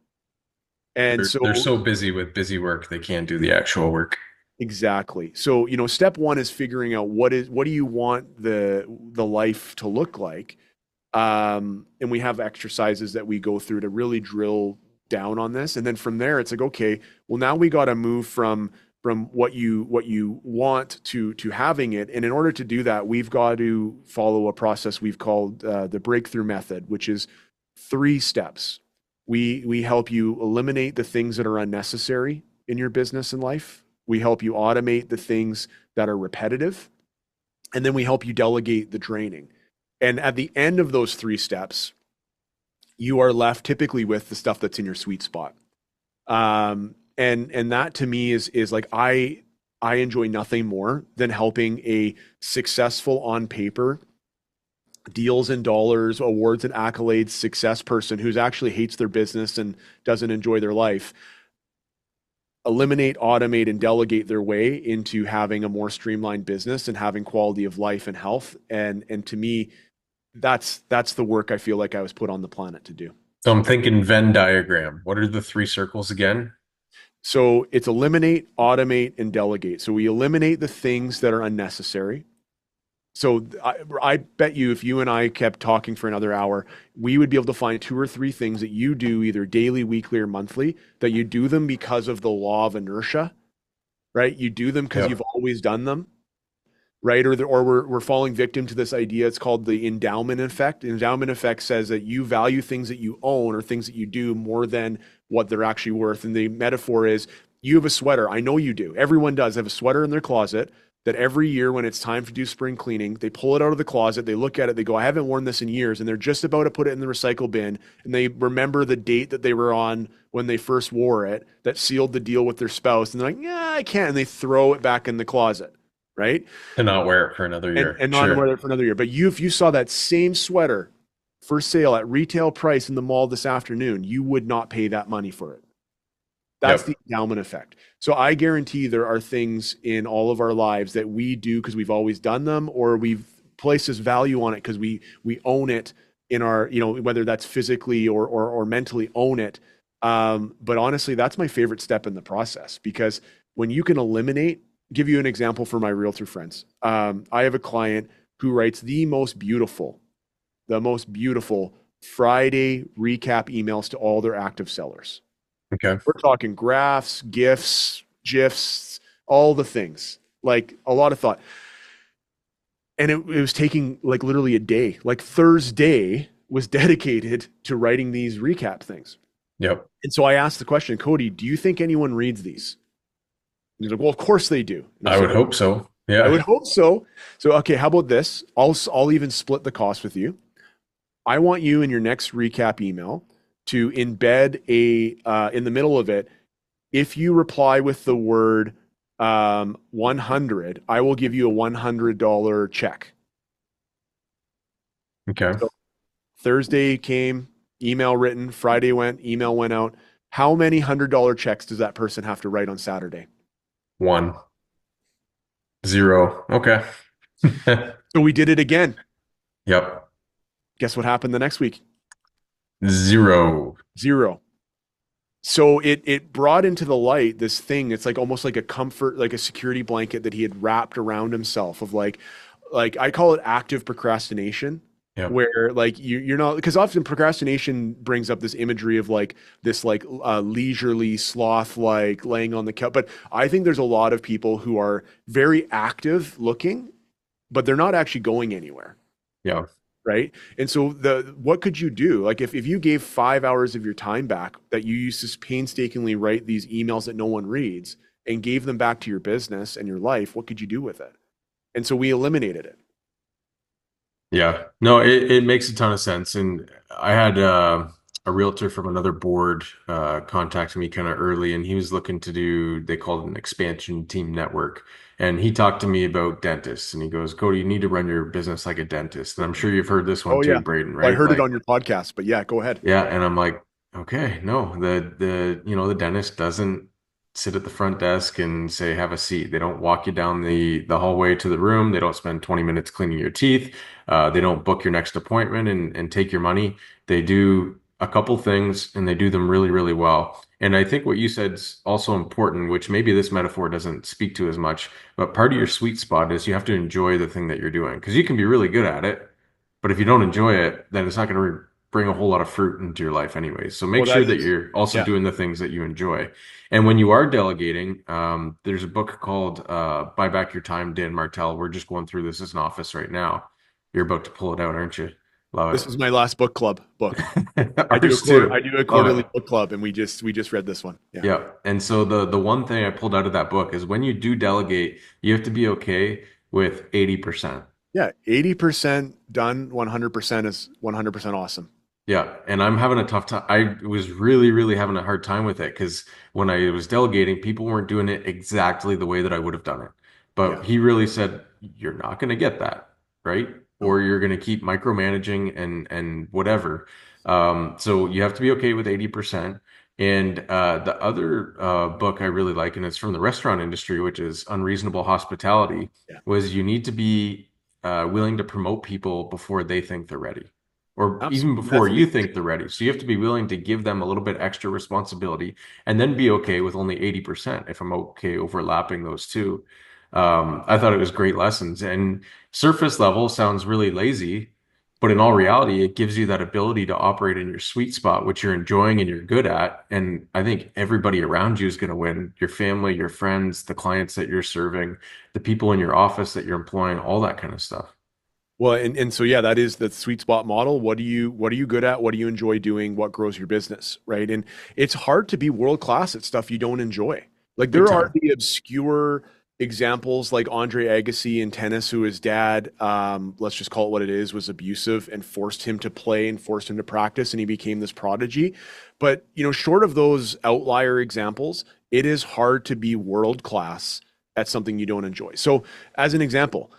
And They're so busy with busy work, they can't do the actual work. exactly. So, step one is figuring out what do you want the life to look like? And we have exercises that we go through to really drill down on this. And then from there, it's like, okay, well, now we got to move from what you want to having it. And in order to do that, we've got to follow a process we've called the breakthrough method, which is 3 steps. We help you eliminate the things that are unnecessary in your business and life. We help you automate the things that are repetitive. And then we help you delegate the draining. And at the end of those 3 steps, you are left typically with the stuff that's in your sweet spot. And that to me is like, I enjoy nothing more than helping a successful on paper, deals in dollars, awards and accolades success person who's actually hates their business and doesn't enjoy their life, eliminate, automate, and delegate their way into having a more streamlined business and having quality of life and health. And to me, that's the work I feel like I was put on the planet to do. So I'm thinking Venn diagram. What are the 3 circles again? So it's eliminate, automate, and delegate. So we eliminate the things that are unnecessary. So I bet you if you and I kept talking for another hour, we would be able to find 2 or 3 things that you do either daily, weekly, or monthly, that you do them because of the law of inertia, right? You do them because you've always done them, right? Or we're falling victim to this idea. It's called the endowment effect. The endowment effect says that you value things that you own or things that you do more than what they're actually worth. And the metaphor is, you have a sweater. I know you do. Everyone does have a sweater in their closet that every year when it's time to do spring cleaning, they pull it out of the closet, they look at it, they go, I haven't worn this in years, and they're just about to put it in the recycle bin, and they remember the date that they were on when they first wore it that sealed the deal with their spouse, and they're like, yeah, I can't, and they throw it back in the closet, right? To not wear it for another year. And not wear Sure. it for another year. But if you saw that same sweater for sale at retail price in the mall this afternoon, you would not pay that money for it. That's the Yep. endowment effect. So I guarantee there are things in all of our lives that we do because we've always done them, or we've placed this value on it because we own it in our, whether that's physically or mentally own it. But honestly, that's my favorite step in the process, because when you can eliminate, give you an example for my realtor friends. I have a client who writes the most beautiful Friday recap emails to all their active sellers. Okay. We're talking graphs, GIFs, GIFs, all the things, like a lot of thought. And it was taking like literally a day. Like Thursday was dedicated to writing these recap things. Yep. And so I asked the question, Cody, do you think anyone reads these? And he's like, well, of course they do. And I said, would hope so. I would Yeah. hope so. So, okay, how about this? I'll even split the cost with you. I want you in your next recap email to embed in the middle of it, if you reply with the word 100, I will give you a $100 check. Okay. So Thursday came, email written, Friday went, email went out. How many $100 checks does that person have to write on Saturday? 1, 0. Okay. So we did it again. Yep. Guess what happened the next week? 0. 0. So it brought into the light this thing. It's like almost like a comfort, like a security blanket that he had wrapped around himself of like I call it active procrastination, Yep. where like you're not, because often procrastination brings up this imagery of like this like leisurely sloth, like laying on the couch. But I think there's a lot of people who are very active looking, but they're not actually going anywhere. Yeah. Right. And so what could you do? Like if you gave 5 hours of your time back that you used to painstakingly write these emails that no one reads and gave them back to your business and your life, what could you do with it? And so we eliminated it. Yeah. No, it makes a ton of sense. And I had a realtor from another board contact me kind of early, and he was looking to do, they called it an expansion team network. And he talked to me about dentists, and he goes, Cody, you need to run your business like a dentist. And I'm sure you've heard this one Oh too, yeah. Braden, Well, I right? heard it on Like, your podcast, but yeah, go ahead. yeah. And I'm like, okay, no, the dentist doesn't sit at the front desk and say, have a seat. They don't walk you down the hallway to the room. They don't spend 20 minutes cleaning your teeth. They don't book your next appointment and take your money. They do a couple things, and they do them really, really well. And I think what you said is also important, which maybe this metaphor doesn't speak to as much, but part of your sweet spot is you have to enjoy the thing that you're doing, because you can be really good at it, but if you don't enjoy it, then it's not going to bring a whole lot of fruit into your life anyways. So make Well, that sure that is, you're also yeah. doing the things that you enjoy. And when you are delegating, there's a book called Buy Back Your Time, Dan Martell. We're just going through this as an office right now. You're about to pull it out, aren't you? This Love was my last book club book. it. Ours I too. do a Love quarterly it. book club, and we just read this one. Yeah. Yeah. And so the one thing I pulled out of that book is when you do delegate, you have to be okay with 80%. Yeah. 80% done, 100% is 100% awesome. Yeah, and I'm having a tough time. I was really, really having a hard time with it because when I was delegating, people weren't doing it exactly the way that I would have done it. But Yeah. he really said, "You're not going to get that, right? Or No. you're going to keep micromanaging and whatever." So you have to be okay with 80%. And the other book I really like, and it's from the restaurant industry, which is Unreasonable Hospitality, Yeah. was you need to be willing to promote people before they think they're ready, or even Absolutely. before That's you amazing. think they're ready. So you have to be willing to give them a little bit extra responsibility, and then be okay with only 80% if I'm okay overlapping those two. I thought it was great lessons, and surface level sounds really lazy, but in all reality, it gives you that ability to operate in your sweet spot, which you're enjoying and you're good at. And I think everybody around you is going to win: your family, your friends, the clients that you're serving, the people in your office that you're employing, all that kind of stuff. Well, and so yeah, that is the sweet spot model. What are you good at? What do you enjoy doing? What grows your business, right? And it's hard to be world class at stuff you don't enjoy. Like Big there are time. the obscure examples like Andre Agassi in tennis, who his dad, let's just call it what it is, was abusive and forced him to play and forced him to practice, and he became this prodigy. But, short of those outlier examples, it is hard to be world class at something you don't enjoy. So, as an example,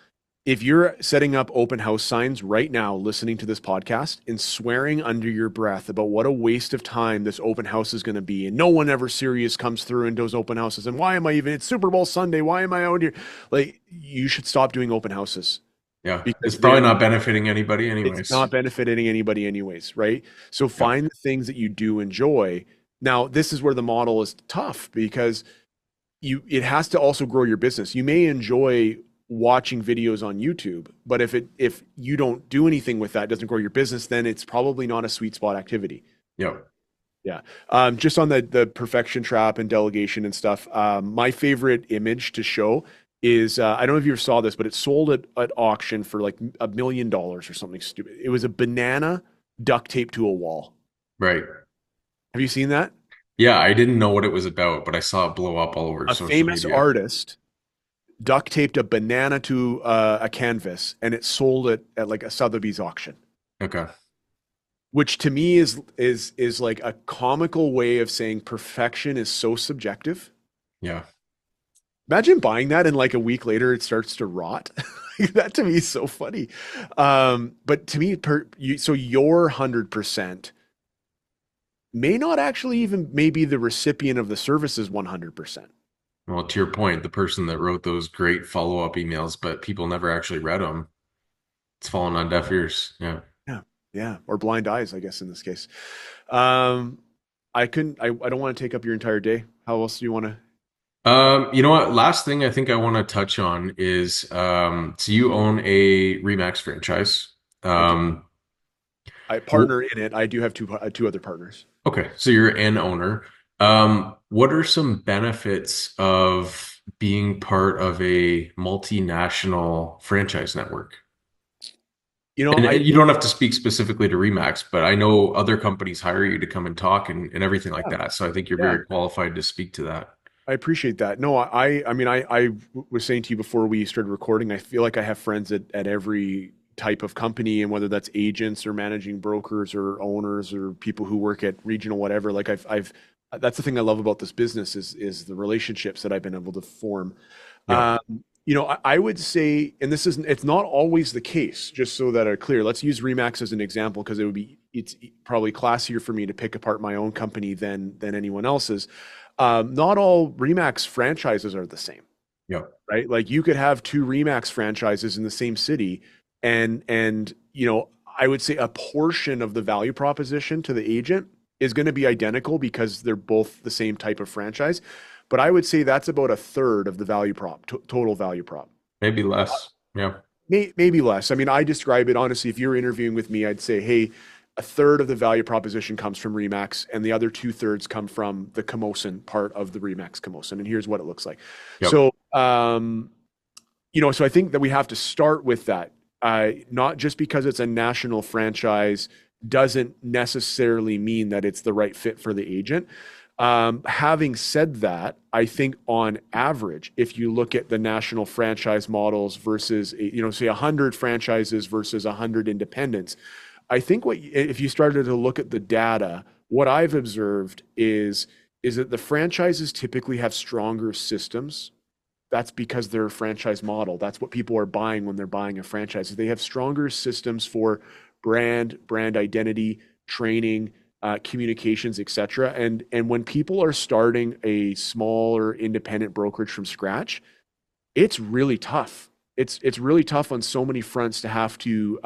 if you're setting up open house signs right now, listening to this podcast and swearing under your breath about what a waste of time this open house is going to be, and no one ever serious comes through into those open houses, and why am I even, it's Super Bowl Sunday, why am I out here? Like, you should stop doing open houses. Yeah, Because it's probably not benefiting anybody anyways. It's not benefiting anybody anyways, right? So find the things that you do enjoy. Now, this is where the model is tough, because it has to also grow your business. You may enjoy watching videos on YouTube, but if you don't do anything with that, it doesn't grow your business, then it's probably not a sweet spot activity. Yeah. Yeah. Just on the perfection trap and delegation and stuff, my favorite image to show is, I don't know if you ever saw this, but it sold at auction for like $1 million or something stupid. It was a banana duct taped to a wall. Right. Have you seen that? Yeah, I didn't know what it was about, but I saw it blow up all over social media. A famous artist duct taped a banana to a canvas, and it sold it at like a Sotheby's auction. Okay. Which to me is like a comical way of saying perfection is so subjective. Yeah. Imagine buying that and like a week later it starts to rot. That to me is so funny. But to me, so your 100% may not actually even maybe the recipient of the service is 100%. Well, to your point, the person that wrote those great follow-up emails, but people never actually read them, it's fallen on deaf ears. Yeah. Yeah. Or blind eyes, I guess, in this case. I don't want to take up your entire day. How else do you want to? You know what? Last thing I think I want to touch on is, so you own a Remax franchise. I partner in it. I do have two other partners. Okay, so you're an owner. What are some benefits of being part of a multinational franchise network? And you don't have to speak specifically to Remax, but I know other companies hire you to come and talk and everything like that. So I think you're very qualified to speak to that. I appreciate that. No, I was saying to you before we started recording, I feel like I have friends at every type of company, and whether that's agents or managing brokers or owners or people who work at regional, whatever, like I've that's the thing I love about this business is the relationships that I've been able to form. Yeah. I would say, and it's not always the case, just so that are clear. Let's use Remax as an example, because it's probably classier for me to pick apart my own company than anyone else's. Not all Remax franchises are the same. Yeah. Right. Like you could have two Remax franchises in the same city, and I would say a portion of the value proposition to the agent is going to be identical because they're both the same type of franchise. But I would say that's about a third of the value prop, total value prop. Maybe less. Yeah. Maybe less. I mean, I describe it honestly. If you're interviewing with me, I'd say, hey, a third of the value proposition comes from Remax, and the other 2/3 come from the Camosun part of the Remax Camosun. And here's what it looks like. Yep. So, so I think that we have to start with that. Not just because it's a national franchise doesn't necessarily mean that it's the right fit for the agent. Having said that, I think on average, if you look at the national franchise models versus, say 100 franchises versus 100 independents, I think if you started to look at the data, what I've observed is that the franchises typically have stronger systems. That's because they're a franchise model. That's what people are buying when they're buying a franchise. They have stronger systems for brand identity, training, communications, etc. And when people are starting a small or independent brokerage from scratch, it's really tough. It's really tough on so many fronts to have to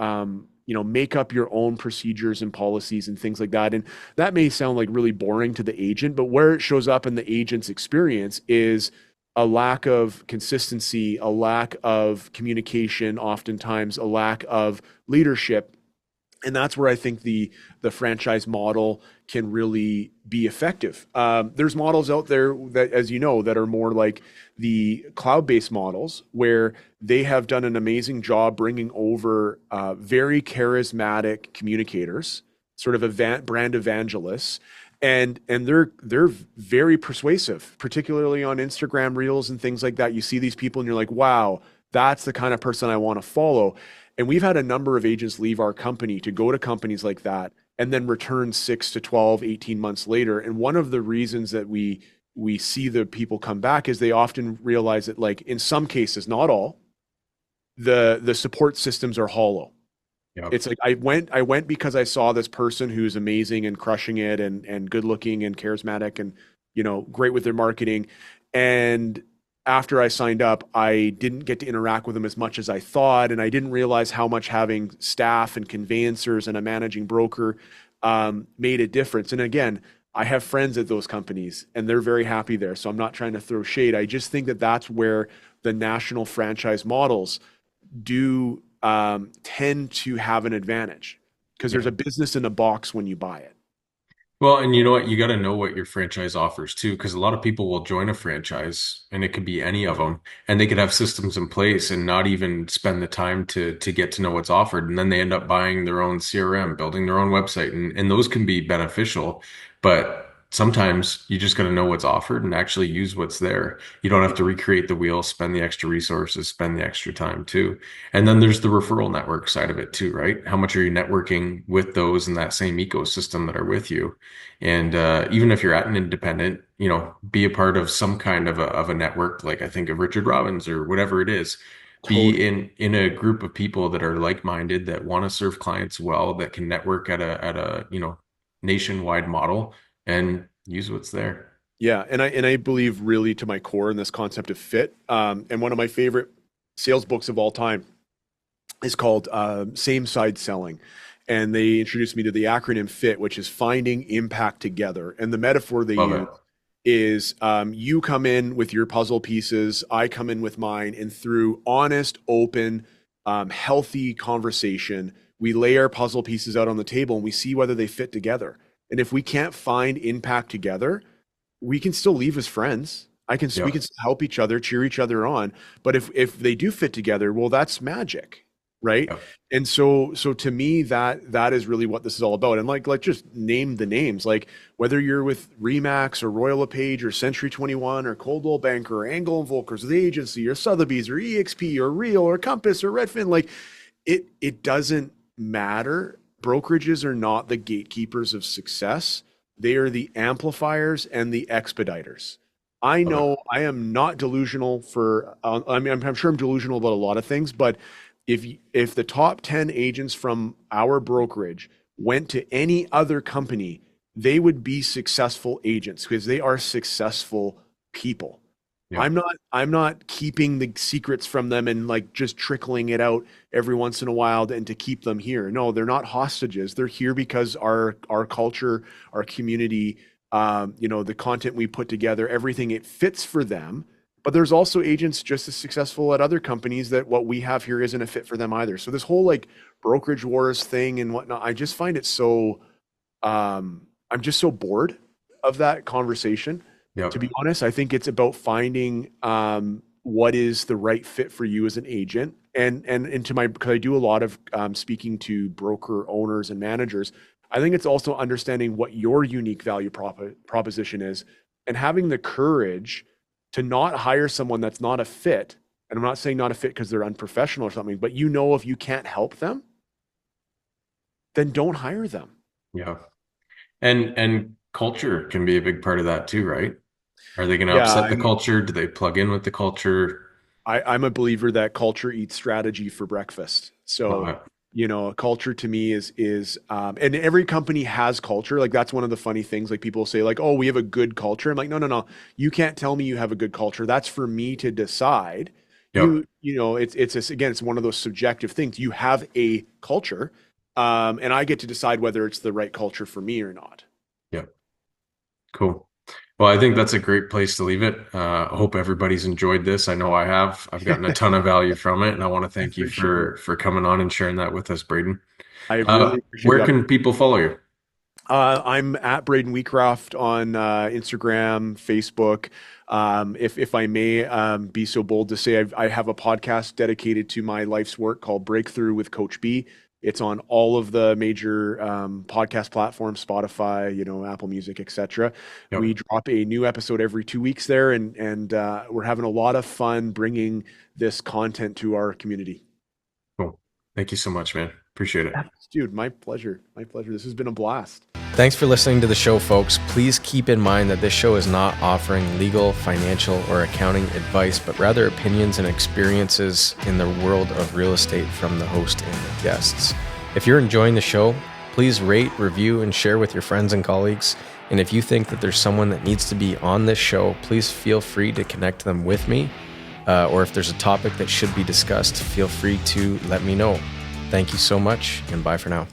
make up your own procedures and policies and things like that. And that may sound like really boring to the agent, but where it shows up in the agent's experience is a lack of consistency, a lack of communication, oftentimes a lack of leadership. And that's where I think the franchise model can really be effective. There's models out there that, as you know, that are more like the cloud-based models, where they have done an amazing job bringing over very charismatic communicators, sort of brand evangelists, and they're very persuasive, particularly on Instagram Reels and things like that. You see these people and you're like, wow, that's the kind of person I want to follow. And we've had a number of agents leave our company to go to companies like that and then return 6 to 12, 18 months later. And one of the reasons that we see the people come back is they often realize that, like, in some cases, not all, the support systems are hollow. Yep. It's like I went because I saw this person who's amazing and crushing it and good looking and charismatic and, great with their marketing. And after I signed up, I didn't get to interact with them as much as I thought, and I didn't realize how much having staff and conveyancers and a managing broker made a difference. And again, I have friends at those companies and they're very happy there. So I'm not trying to throw shade. I just think that that's where the national franchise models do tend to have an advantage because there's Yeah. a business in a box when you buy it. Well, and you know what? You got to know what your franchise offers too, because a lot of people will join a franchise, and it could be any of them, and they could have systems in place and not even spend the time to get to know what's offered, and then they end up buying their own CRM, building their own website, and those can be beneficial, but sometimes you just got to know what's offered and actually use what's there. You don't have to recreate the wheel, spend the extra resources, spend the extra time too. And then there's the referral network side of it too, right? How much are you networking with those in that same ecosystem that are with you? And even if you're at an independent, be a part of some kind of a network, like I think of Richard Robbins or whatever it is. Totally. Be in a group of people that are like-minded, that want to serve clients well, that can network at a nationwide model and use what's there. Yeah, and I believe really to my core in this concept of fit. And one of my favorite sales books of all time is called Same Side Selling. And they introduced me to the acronym FIT, which is finding impact together. And the metaphor they Love use it. is you come in with your puzzle pieces, I come in with mine, and through honest, open, healthy conversation, we lay our puzzle pieces out on the table and we see whether they fit together. And if we can't find impact together, we can still leave as friends. We can Yep. still help each other, cheer each other on. But if they do fit together, well, that's magic, right? Yep. And so to me, that is really what this is all about. And like just name the names, like whether you're with Remax or Royal LePage or Century 21 or Coldwell Banker or Angle and Volkers or the agency or Sotheby's or EXP or Real or Compass or Redfin, like it doesn't matter. Brokerages are not the gatekeepers of success. They are the amplifiers and the expediters. I Love it. know I am not delusional for, I mean, I'm sure I'm delusional about a lot of things, but if the top 10 agents from our brokerage went to any other company, they would be successful agents because they are successful people. Yep. I'm not keeping the secrets from them and like just trickling it out every once in a while and to keep them here. No, they're not hostages. They're here because our culture, our community, the content we put together, everything, it fits for them. But there's also agents just as successful at other companies that what we have here isn't a fit for them either. So this whole like brokerage wars thing and whatnot, I just find it so I'm just so bored of that conversation. To be Yep. honest, I think it's about finding what is the right fit for you as an agent. And to my, because I do a lot of speaking to broker owners and managers, I think it's also understanding what your unique value proposition is and having the courage to not hire someone that's not a fit. And I'm not saying not a fit because they're unprofessional or something, but if you can't help them, then don't hire them. Yeah. And culture can be a big part of that too, right? Are they going to Yeah, upset I the mean, culture? Do they plug in with the culture? I'm a believer that culture eats strategy for breakfast. Love So, it. culture to me is and every company has culture. Like that's one of the funny things. Like people say, like, oh, we have a good culture. I'm like, no, no, no. You can't tell me you have a good culture. That's for me to decide. Yep. Again, it's one of those subjective things. You have a culture, and I get to decide whether it's the right culture for me or not. Yep. Cool. Well, I think that's a great place to leave it. I hope everybody's enjoyed this. I know I have. I've gotten a ton of value from it, and I want to I thank you appreciate it. for coming on and sharing that with us, Braden. I really appreciate Where the can opportunity. people follow you? I'm at Braden Wheatcroft on Instagram, Facebook. If I may be so bold to say, I have a podcast dedicated to my life's work called Breakthrough with Coach B. It's on all of the major podcast platforms, Spotify, Apple Music, etc. We Yep. drop a new episode every 2 weeks there, and we're having a lot of fun bringing this content to our community. Cool. Thank you so much, man. Appreciate it. Dude, my pleasure. My pleasure. This has been a blast. Thanks for listening to the show, folks. Please keep in mind that this show is not offering legal, financial, or accounting advice, but rather opinions and experiences in the world of real estate from the host and the guests. If you're enjoying the show, please rate, review, and share with your friends and colleagues. And if you think that there's someone that needs to be on this show, please feel free to connect them with me. Or if there's a topic that should be discussed, feel free to let me know. Thank you so much, and bye for now.